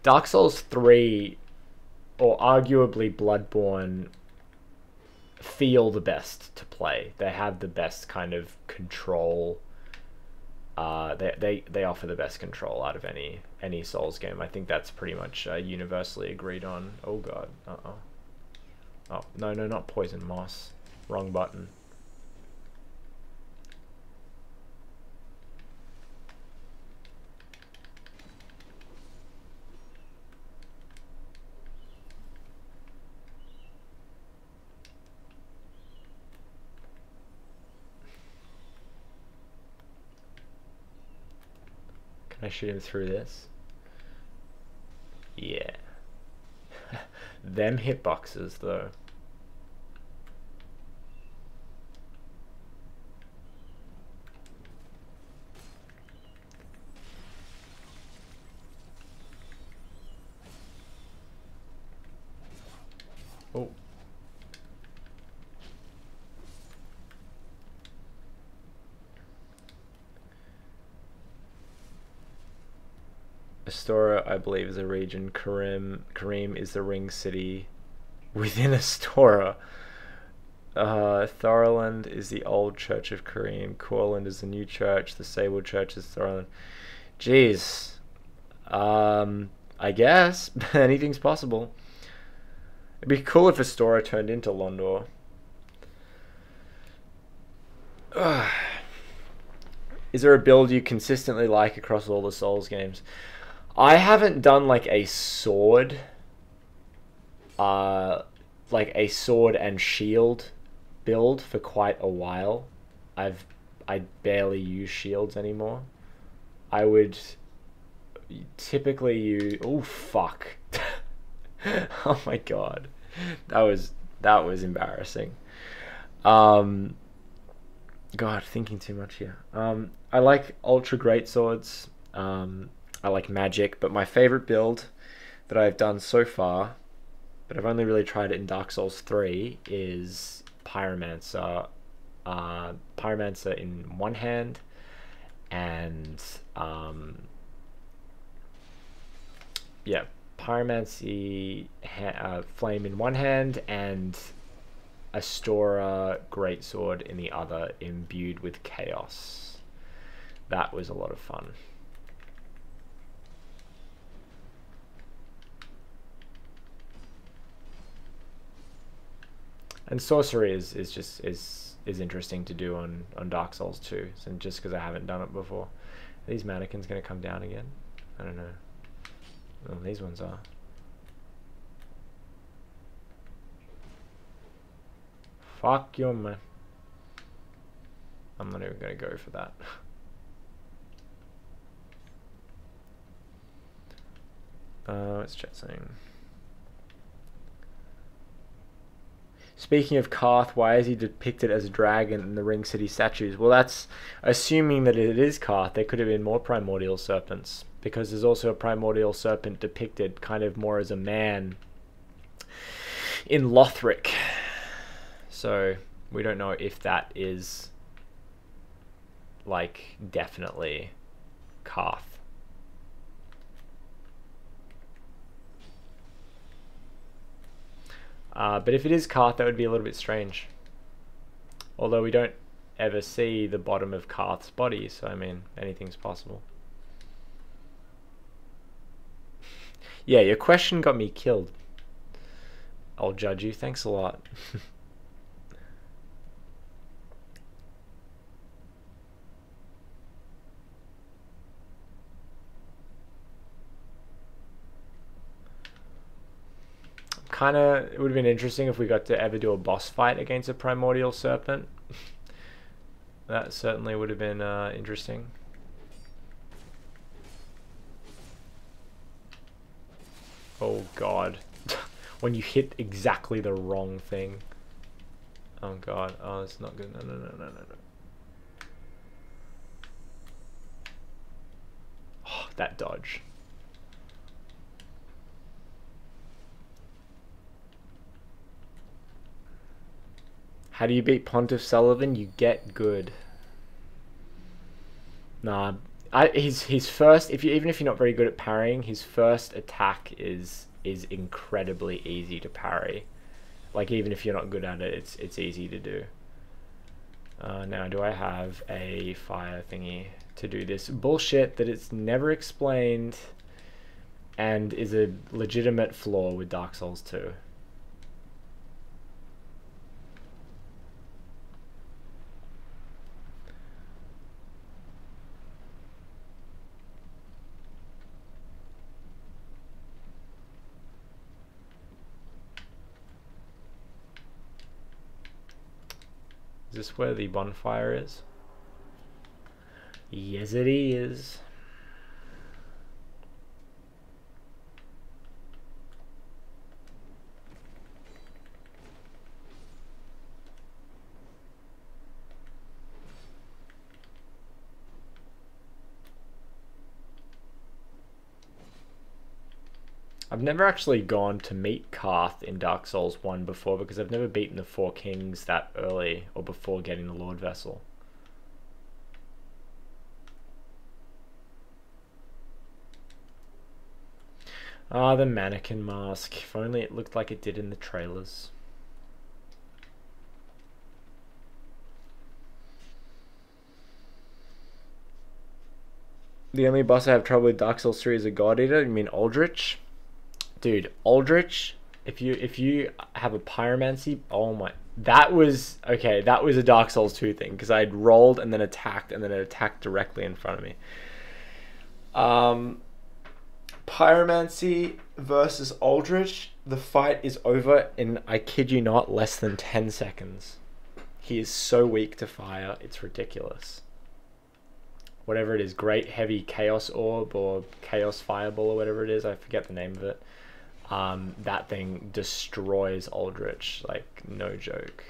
Dark Souls 3, or arguably Bloodborne, feel the best to play. They have the best kind of control. They offer the best control out of any Souls game. I think that's pretty much universally agreed on. Oh god. Oh, no, not Poison Moss. Wrong button. Can I shoot him through this? Yeah. Them hitboxes, though. Oh. Astora, I believe, is a region. Kareem is the ring city within Astora. Thorland is the old church of Kareem. Courland is the new church. The Sable Church is Thorland. Jeez. I guess. Anything's possible. It'd be cool if Astora turned into Londor. Is there a build you consistently like across all the Souls games? I haven't done like a sword and shield build for quite a while. I barely use shields anymore. I would typically use... Oh fuck. Oh my god. That was embarrassing. God, thinking too much here. I like ultra great swords. I like magic, but my favorite build that I've done so far, but I've only really tried it in Dark Souls 3, is Pyromancer. Pyromancer in one hand, and yeah, Pyromancy flame in one hand, and Astora greatsword in the other, imbued with chaos. That was a lot of fun. And sorcery is interesting to do on Dark Souls 2, and just because I haven't done it before. Are these mannequins going to come down again? I don't know. Oh, these ones are. Fuck you, man. I'm not even going to go for that. What's chat saying? Speaking of Karth, why is he depicted as a dragon in the Ring City statues? Well, that's assuming that it is Karth. There could have been more primordial serpents, because there's also a primordial serpent depicted kind of more as a man in Lothric. So we don't know if that is like definitely Karth. But if it is Karth, that would be a little bit strange. Although we don't ever see the bottom of Karth's body, so I mean, anything's possible. Yeah, your question got me killed. I'll judge you. Thanks a lot. It would have been interesting if we got to ever do a boss fight against a primordial serpent. That certainly would have been interesting. Oh god. When you hit exactly the wrong thing. Oh god. Oh, that's not good. No. Oh, that dodge. How do you beat Pontiff Sullivan? You get good. Nah, his first, even if you're not very good at parrying, his first attack is incredibly easy to parry. Like, even if you're not good at it, it's easy to do. Now, do I have a fire thingy to do this bullshit that it's never explained and is a legitimate flaw with Dark Souls 2? Is this where the bonfire is? Yes, it is. I've never actually gone to meet Karth in Dark Souls 1 before because I've never beaten the Four Kings that early or before getting the Lord Vessel. Ah, the mannequin mask. If only it looked like it did in the trailers. The only boss I have trouble with Dark Souls 3 is a God Eater. You mean Aldrich? Dude, Aldrich, if you have a pyromancy, oh my, that was okay, that was a Dark Souls 2 thing, because I'd rolled and then attacked and then it attacked directly in front of me. Pyromancy versus Aldrich, the fight is over in, I kid you not, less than 10 seconds. He is so weak to fire, it's ridiculous. Whatever it is, Great Heavy Chaos Orb or Chaos Fireball or whatever it is, I forget the name of it. That thing destroys Aldrich, like, no joke.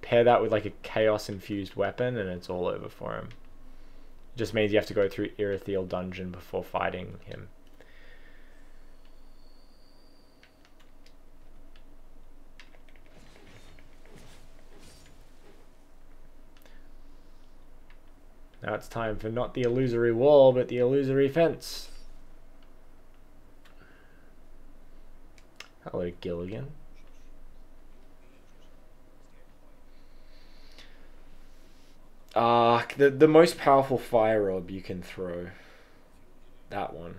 Pair that with like a chaos infused weapon and it's all over for him. It just means you have to go through Irithiel Dungeon before fighting him. Now it's time for not the illusory wall, but the illusory fence. Hello, Gilligan. The most powerful fire orb you can throw. That one.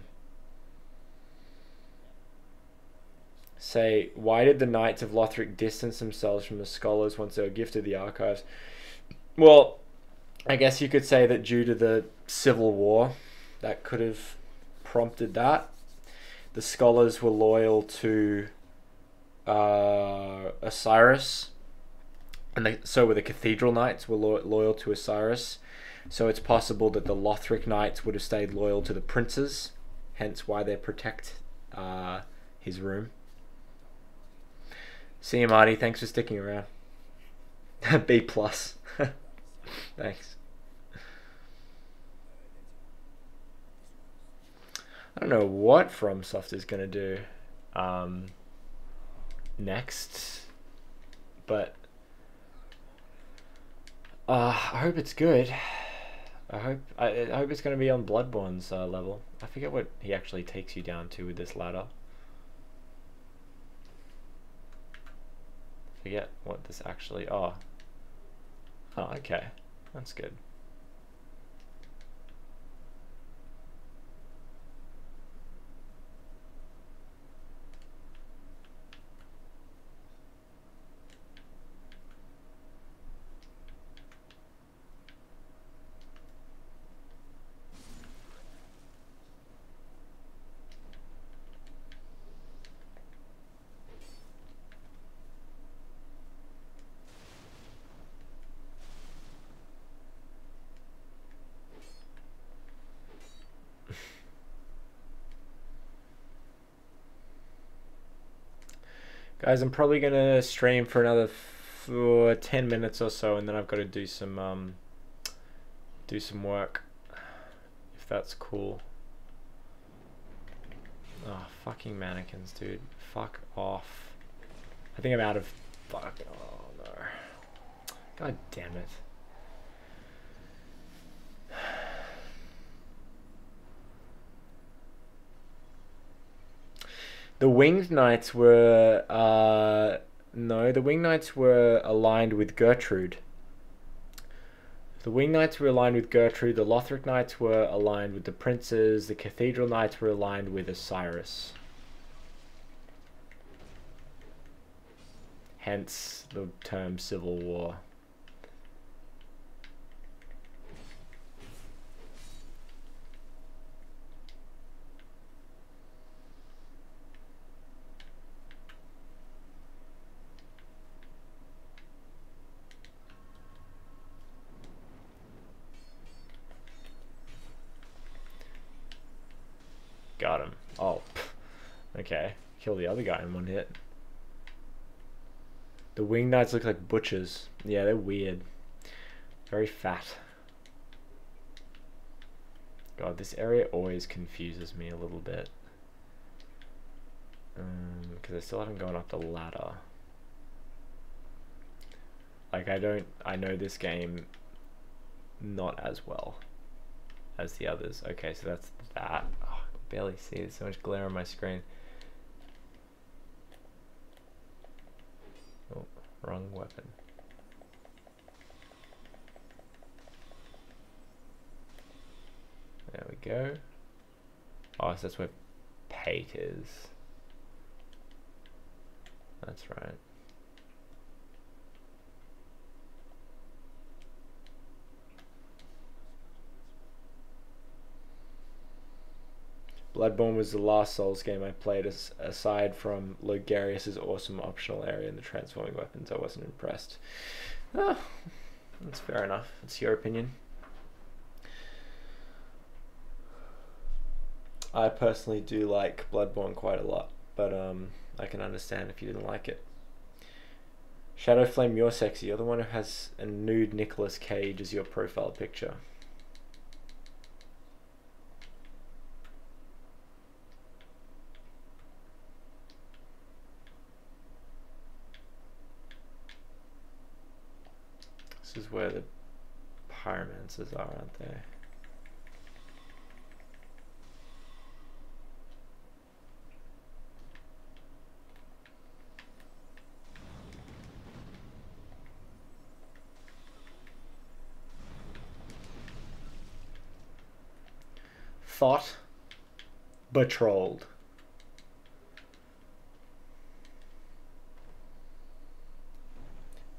Say, why did the Knights of Lothric distance themselves from the scholars once they were gifted the archives? Well, I guess you could say that due to the civil war, that could have prompted that. The scholars were loyal to Osiris, and so were the Cathedral Knights were loyal to Osiris. So it's possible that the Lothric Knights would have stayed loyal to the princes, hence why they protect his room. See you, Marty. Thanks for sticking around. B+. Thanks. I don't know what FromSoft is going to do next, but I hope it's good. I hope it's going to be on Bloodborne's level. I forget what he actually takes you down to with this ladder. Forget what this actually... Oh, okay. That's good. Guys, I'm probably gonna stream for another 10 minutes or so, and then I've got to do some work, if that's cool. Oh, fucking mannequins, dude. Fuck off. I think I'm out of... Fuck. Oh, no. God damn it. The Winged Knights were... no, the Winged Knights were aligned with Gertrude. The Winged Knights were aligned with Gertrude, the Lothric Knights were aligned with the princes, the Cathedral Knights were aligned with Osiris. Hence the term Civil War. Got him. Oh, okay. Kill the other guy in one hit. The Winged Knights look like butchers. Yeah, they're weird. Very fat. God, this area always confuses me a little bit. Because I still haven't gone up the ladder. Like, I know this game not as well as the others. Okay, so that's that. Oh, I can barely see. There's so much glare on my screen. Oh, wrong weapon. There we go. Oh, so that's where Pate is. That's right. Bloodborne was the last Souls game I played, aside from Logarius' awesome optional area and the transforming weapons. I wasn't impressed. Oh, that's fair enough. It's your opinion. I personally do like Bloodborne quite a lot, but I can understand if you didn't like it. Shadowflame, you're sexy. You're the one who has a nude Nicolas Cage as your profile picture. This is where the pyromancers are, aren't they? Thought betrothed.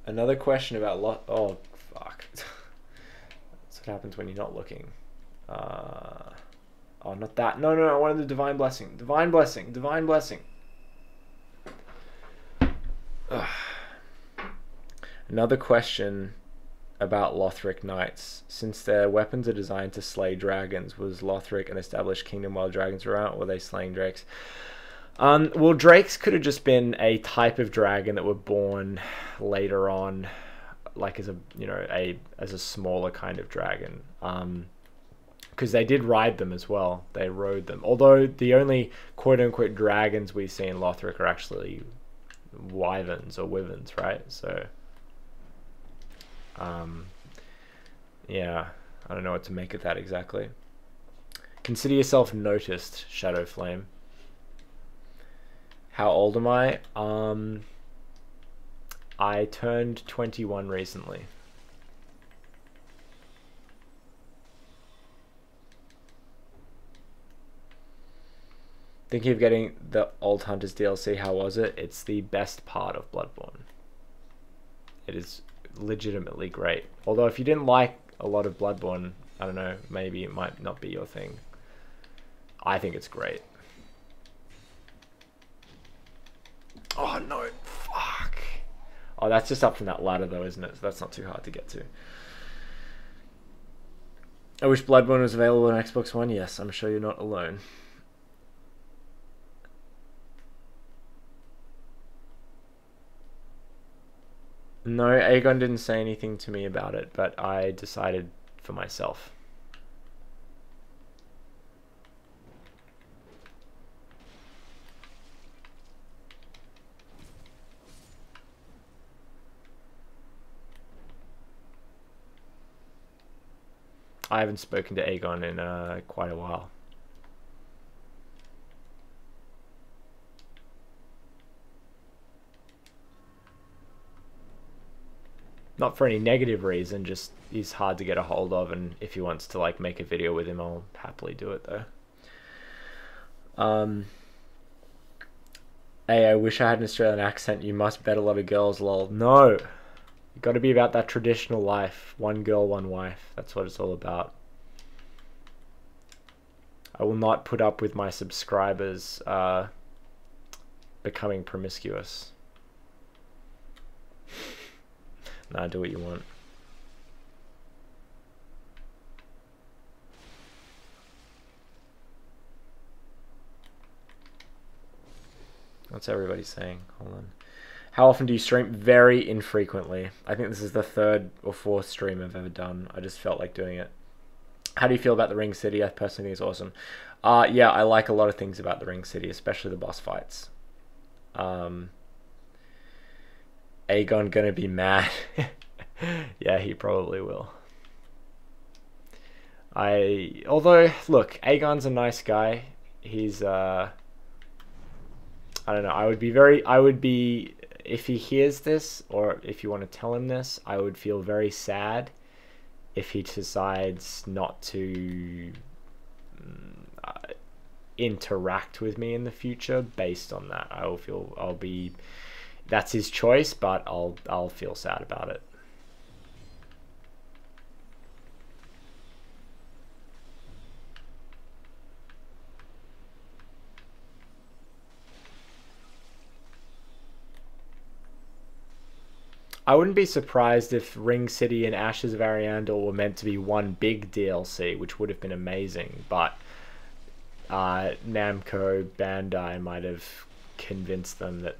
Another question about oh fuck. That's what happens when you're not looking. Oh, not that. No, I wanted the divine blessing. Divine blessing. Divine blessing. Ugh. Another question about Lothric knights. Since their weapons are designed to slay dragons, was Lothric an established kingdom while dragons were out, or were they slaying drakes? Well, drakes could have just been a type of dragon that were born later on, like as a smaller kind of dragon. Because they did ride them as well. They rode them. Although the only quote-unquote dragons we see in Lothric are actually wyverns or wyverns, right? So, yeah, I don't know what to make of that exactly. Consider yourself noticed, Shadowflame. How old am I? I turned 21 recently. Thinking of getting the Old Hunters DLC. How was it? It's the best part of Bloodborne. It is legitimately great. Although if you didn't like a lot of Bloodborne, I don't know, maybe it might not be your thing. I think it's great. Oh no, fuck. Oh, that's just up from that ladder though, isn't it? So that's not too hard to get to. I wish Bloodborne was available on Xbox One. Yes, I'm sure you're not alone. No, Aegon didn't say anything to me about it, but I decided for myself. I haven't spoken to Aegon in quite a while. Not for any negative reason, just he's hard to get a hold of, and if he wants to like make a video with him, I'll happily do it though. Hey, I wish I had an Australian accent. You must bet a lot of girls, lol. No, you got to be about that traditional life. One girl, one wife. That's what it's all about. I will not put up with my subscribers becoming promiscuous. Nah, do what you want. What's everybody saying? Hold on. How often do you stream? Very infrequently. I think this is the 3rd or 4th stream I've ever done. I just felt like doing it. How do you feel about the Ring City? I personally think it's awesome. Yeah, I like a lot of things about the Ring City, especially the boss fights. Aegon gonna be mad. Yeah, he probably will. Although, look, Aegon's a nice guy. He's, I don't know, I would be, if he hears this, or if you want to tell him this, I would feel very sad if he decides not to interact with me in the future based on that. That's his choice, but I'll feel sad about it. I wouldn't be surprised if Ring City and Ashes of Ariandel were meant to be one big DLC, which would have been amazing, but Namco Bandai might have convinced them that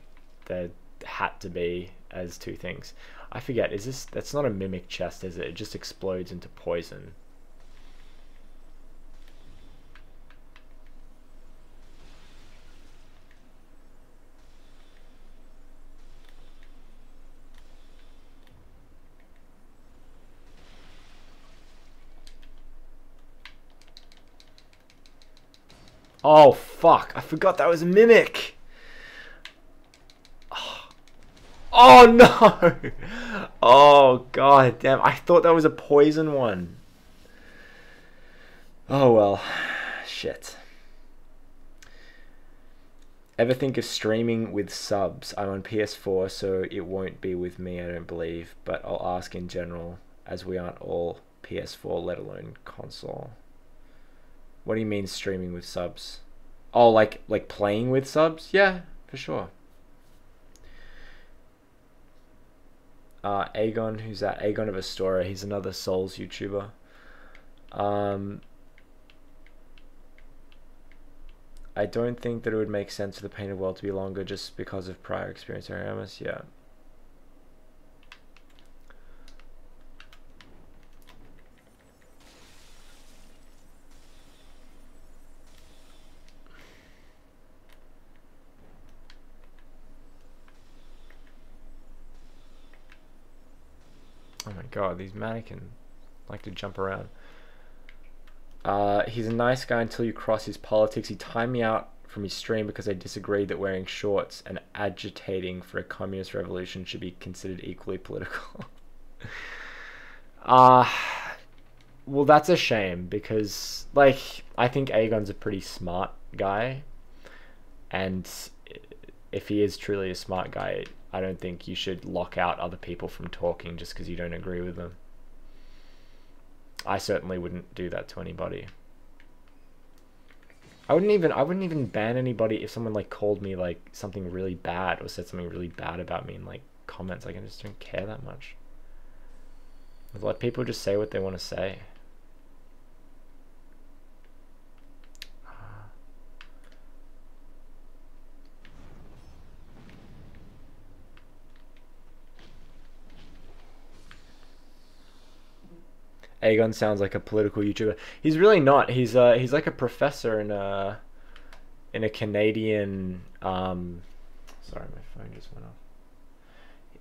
they had to be as two things. I forget, that's not a mimic chest, is it? It just explodes into poison. Oh, fuck. I forgot that was a mimic. Oh, no. Oh, god damn. I thought that was a poison one. Oh, well. Shit. Ever think of streaming with subs? I'm on PS4, so it won't be with me, I don't believe. But I'll ask in general, as we aren't all PS4, let alone console. What do you mean streaming with subs? Oh, like playing with subs? Yeah, for sure. Aegon, who's that? Aegon of Astoria. He's another Souls YouTuber. I don't think that it would make sense for the Painted World to be longer just because of prior experience. Aramis, yeah. Oh my god, these mannequins like to jump around. He's a nice guy until you cross his politics. He timed me out from his stream because I disagreed that wearing shorts and agitating for a communist revolution should be considered equally political. Well, that's a shame because, like, I think Aegon's a pretty smart guy, and if he is truly a smart guy, I don't think you should lock out other people from talking just because you don't agree with them. I certainly wouldn't do that to anybody. I wouldn't even ban anybody if someone like called me like something really bad or said something really bad about me in like comments. Like, I just don't care that much. Let people just say what they want to say. Aegon sounds like a political YouTuber. He's really not. He's like a professor in a Canadian. Sorry, my phone just went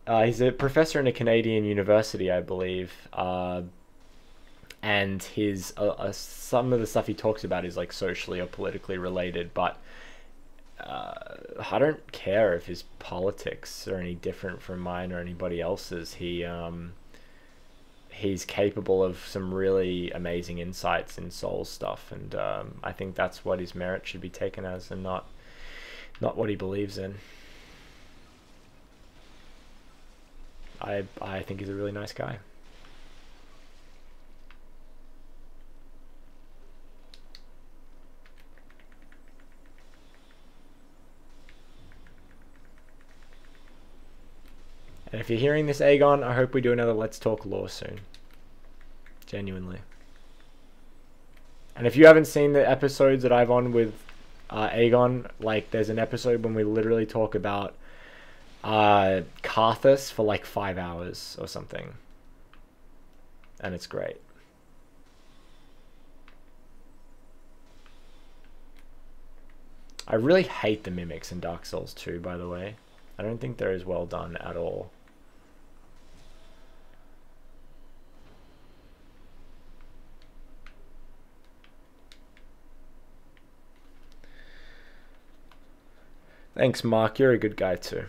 off. He's a professor in a Canadian university, I believe. And his some of the stuff he talks about is like socially or politically related, but I don't care if his politics are any different from mine or anybody else's. He's capable of some really amazing insights in soul stuff, and I think that's what his merit should be taken as, and not what he believes in. I think he's a really nice guy. And if you're hearing this, Aegon, I hope we do another Let's Talk Lore soon. Genuinely. And if you haven't seen the episodes that I've on with Aegon, like there's an episode when we literally talk about Karthus for like 5 hours or something. And it's great. I really hate the mimics in Dark Souls 2, by the way. I don't think they're as well done at all. Thanks, Mark. You're a good guy too.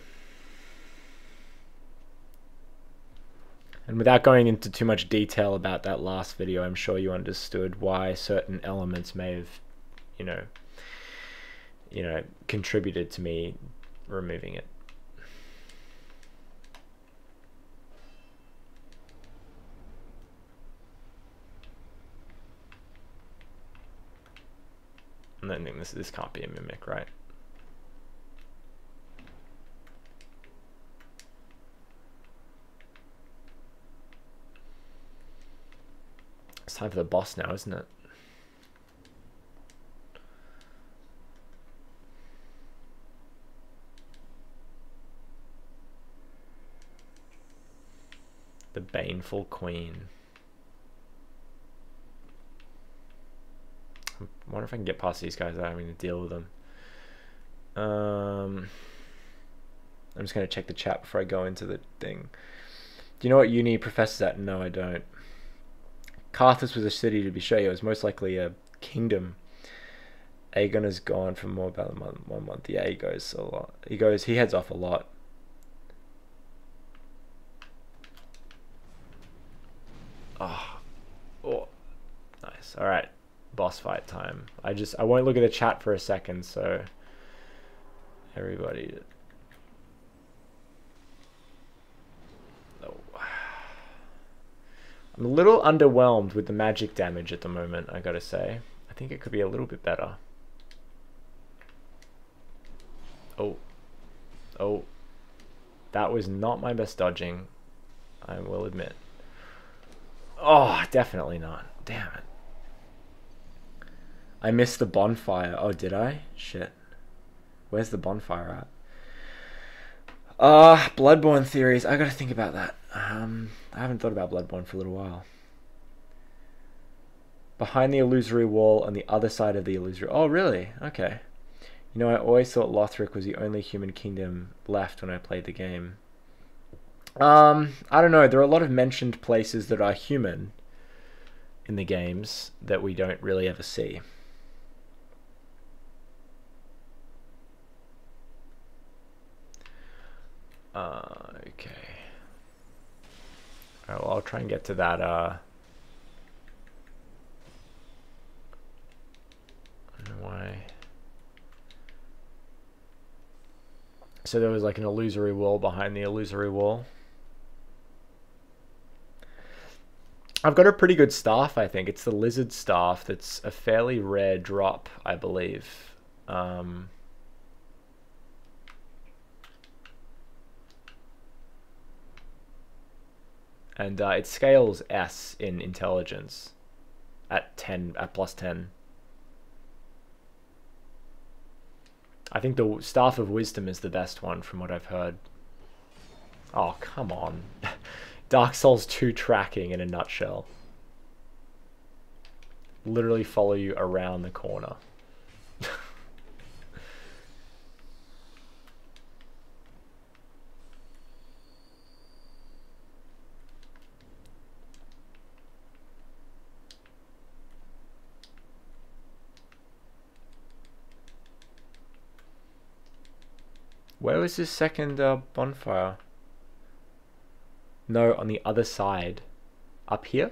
And without going into too much detail about that last video, I'm sure you understood why certain elements may have, you know, contributed to me removing it. And then this can't be a mimic, right? It's time for the boss now, isn't it? The Baneful Queen. I wonder if I can get past these guys without having to deal with them. I'm just going to check the chat before I go into the thing. Do you know what uni professor's at? No, I don't. Carthus was a city, to be sure. It was most likely a kingdom. Aegon is gone for more about 1 month. Yeah, he goes a lot. He heads off a lot. Oh, nice. All right, boss fight time. I won't look at the chat for a second, so everybody. Oh. I'm a little underwhelmed with the magic damage at the moment, I gotta say. I think it could be a little bit better. Oh, that was not my best dodging, I will admit. Oh, definitely not. Damn it. I missed the bonfire. Oh, did I? Shit. Where's the bonfire at? Bloodborne theories. I gotta think about that. I haven't thought about Bloodborne for a little while. Behind the illusory wall on the other side of the illusory... Oh, really? Okay. You know, I always thought Lothric was the only human kingdom left when I played the game. I don't know. There are a lot of mentioned places that are human in the games that we don't really ever see. Okay. Alright, well, I'll try and get to that, I don't know why. So there was like an illusory wall behind the illusory wall. I've got a pretty good staff, I think. It's the lizard staff that's a fairly rare drop, I believe. And it scales S in intelligence at plus 10. I think the Staff of Wisdom is the best one from what I've heard. Oh, come on. Dark Souls 2 tracking in a nutshell. Literally follow you around the corner. Where was this second bonfire? No, on the other side. Up here?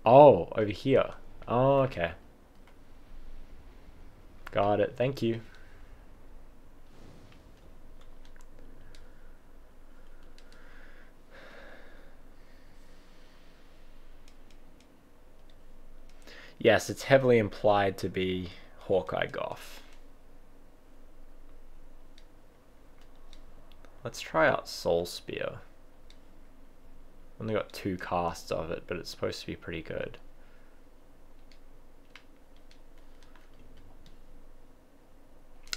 Oh, over here. Oh, okay. Got it. Thank you. Yes, it's heavily implied to be Hawkeye Goth. Let's try out Soul Spear. Only got 2 casts of it, but it's supposed to be pretty good.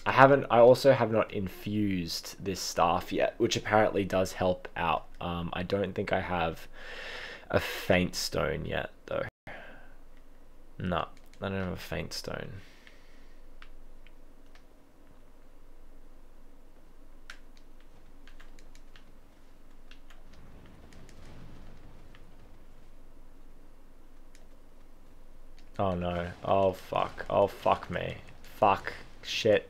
I also have not infused this staff yet, which apparently does help out. I don't think I have a faint stone yet, though. No, I don't have a faint stone. Oh no. Oh fuck. Oh fuck me. Fuck. Shit.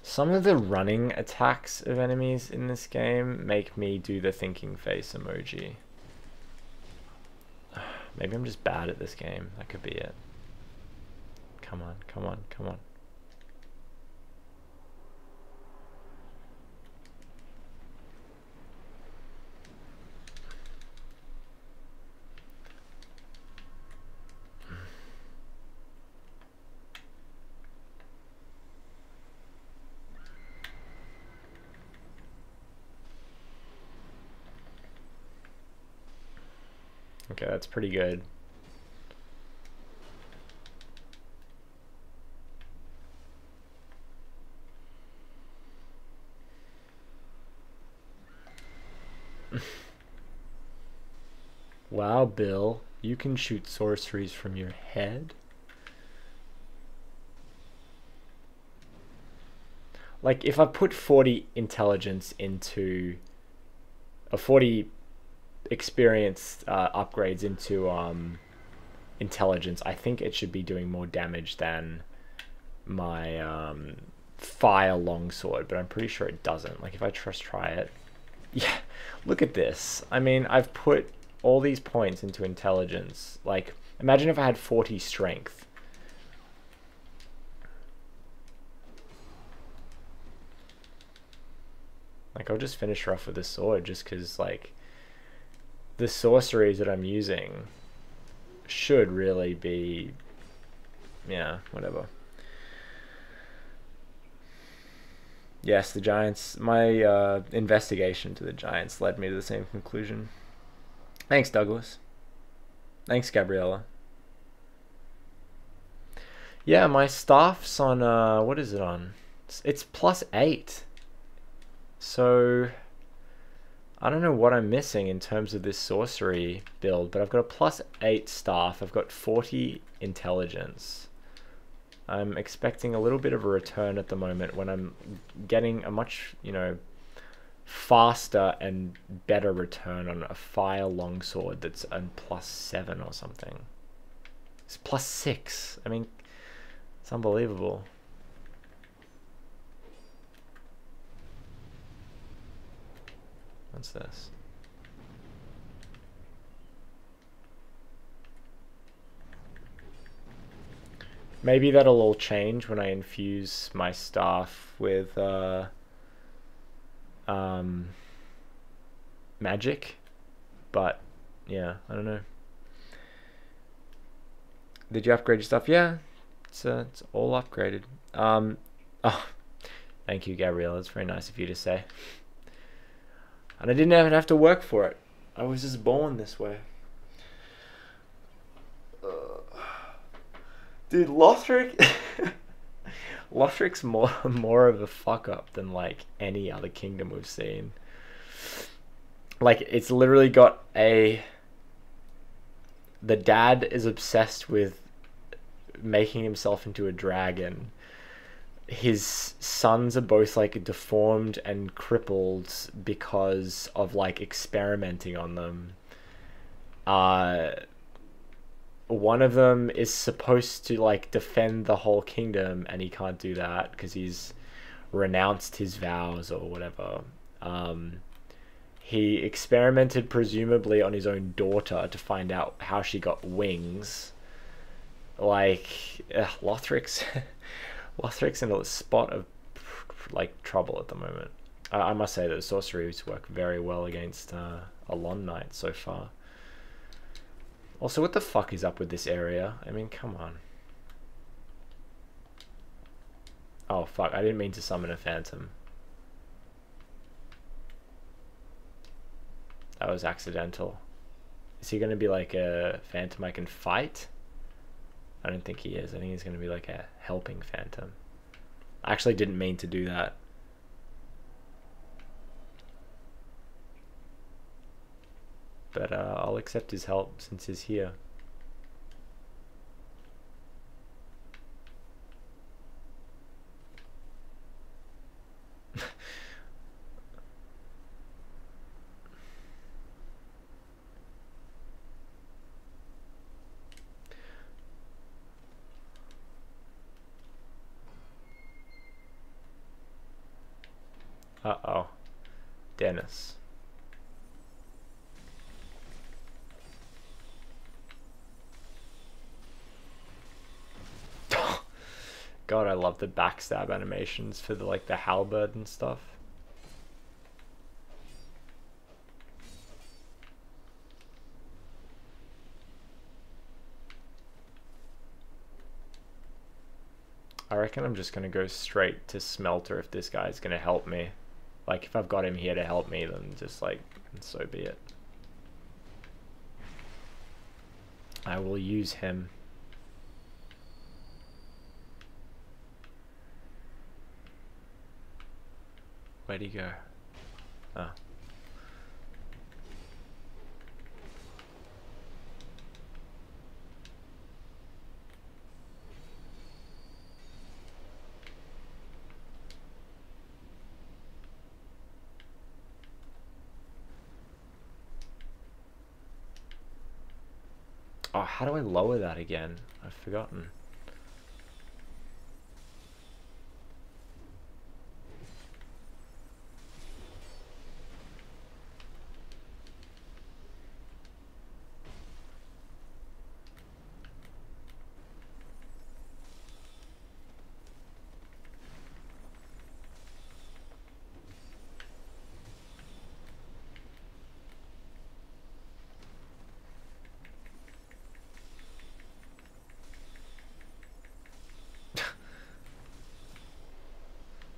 Some of the running attacks of enemies in this game make me do the thinking face emoji. Maybe I'm just bad at this game. That could be it. Come on, come on, come on. Okay, that's pretty good. Wow, Bill, you can shoot sorceries from your head? Like, if I put 40 intelligence into... 40 experience upgrades into intelligence, I think it should be doing more damage than my fire longsword, but I'm pretty sure it doesn't. Like, if I just try it... Yeah, look at this. I mean, I've put all these points into intelligence. Like, imagine if I had 40 strength. Like, I'll just finish her off with a sword just because, like, the sorceries that I'm using should really be... Yeah, whatever. Yes, the giants... My investigation to the giants led me to the same conclusion. Thanks, Douglas. Thanks, Gabriella. Yeah, my staff's on... what is it on? It's +8. So... I don't know what I'm missing in terms of this sorcery build, but I've got a +8 staff. I've got 40 intelligence. I'm expecting a little bit of a return at the moment when I'm getting a much, you know, faster and better return on a fire longsword that's a +7 or something. It's +6. I mean, it's unbelievable. What's this? Maybe that'll all change when I infuse my staff with magic, but yeah, I don't know. Did you upgrade your stuff? Yeah, it's all upgraded. Oh, thank you, Gabrielle. It's very nice of you to say. And I didn't even have to work for it. I was just born this way. Dude, Lothric... Lothric's more of a fuck up than, like, any other kingdom we've seen. Like, it's literally got a... The dad is obsessed with making himself into a dragon. His sons are both, like, deformed and crippled because of, like, experimenting on them. One of them is supposed to, like, defend the whole kingdom, and he can't do that because he's renounced his vows or whatever. He experimented presumably on his own daughter to find out how she got wings. Like, Lothric's... Lothric's in a spot of, like, trouble at the moment. I must say that the sorceries work very well against Alon Knight so far. Also, what the fuck is up with this area? I mean, come on. Oh, fuck. I didn't mean to summon a phantom. That was accidental. Is he going to be like a phantom I can fight? I don't think he is. I think he's going to be like a helping phantom. I actually didn't mean to do that. But I'll accept his help since he's here. Uh-oh. Dennis. God, I love the backstab animations for the like the halberd and stuff. I reckon I'm just gonna go straight to Smelter if this guy's gonna help me. Like, if I've got him here to help me, then just like, so be it. I will use him. Where'd he go? Ah. Oh, how do I lower that again? I've forgotten.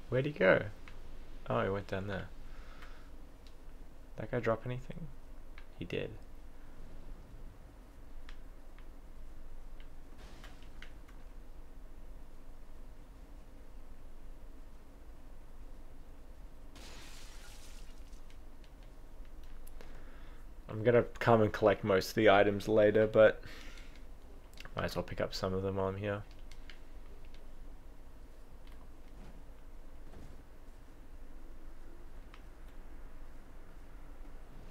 Where'd he go? Oh, he went down there. That guy drop anything? He did. I'm gonna come and collect most of the items later, but might as well pick up some of them while I'm here.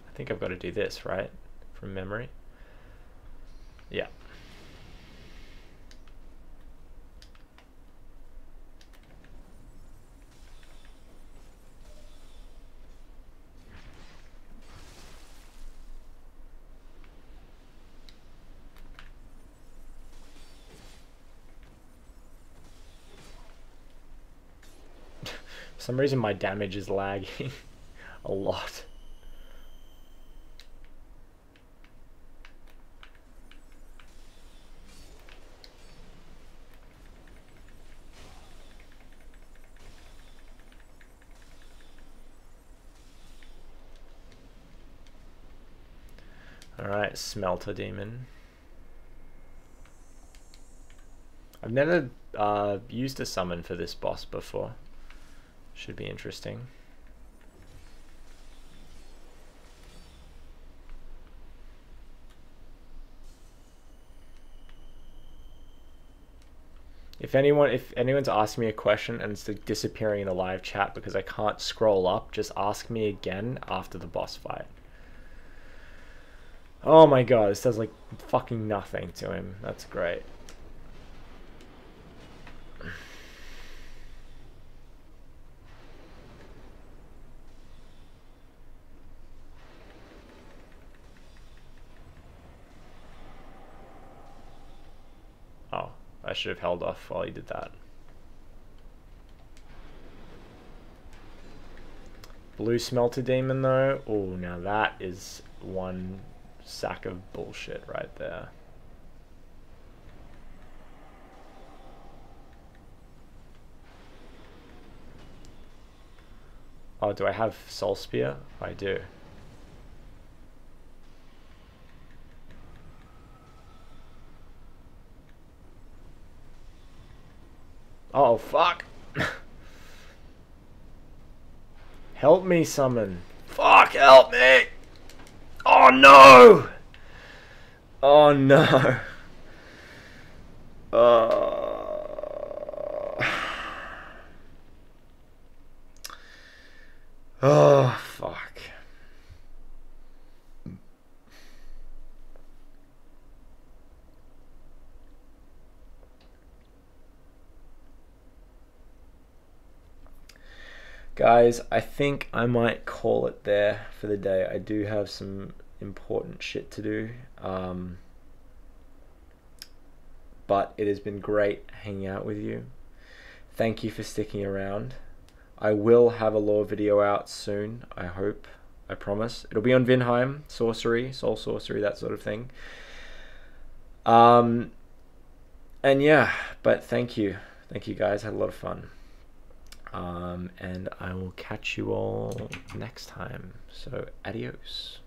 I think I've got to do this, right? From memory. Yeah. For some reason my damage is lagging a lot. Alright, Smelter Demon. I've never used a summon for this boss before. Should be interesting. If anyone's asking me a question and it's like disappearing in the live chat because I can't scroll up, just ask me again after the boss fight. Oh my god, this does like fucking nothing to him. That's great. Oh, I should have held off while he did that. Blue Smelter Demon though, oh, now that is one sack of bullshit right there. Oh, do I have Soul Spear? I do. Oh, fuck! Help me summon. Fuck, help me! Oh no! Oh no! Oh fuck. Guys, I think I might call it there for the day. I do have some important shit to do. But it has been great hanging out with you. Thank you for sticking around. I will have a lore video out soon, I hope. I promise. It'll be on Vinheim, Sorcery, Soul Sorcery, that sort of thing. And yeah, but thank you. Thank you guys, had a lot of fun. And I will catch you all next time. So, adios.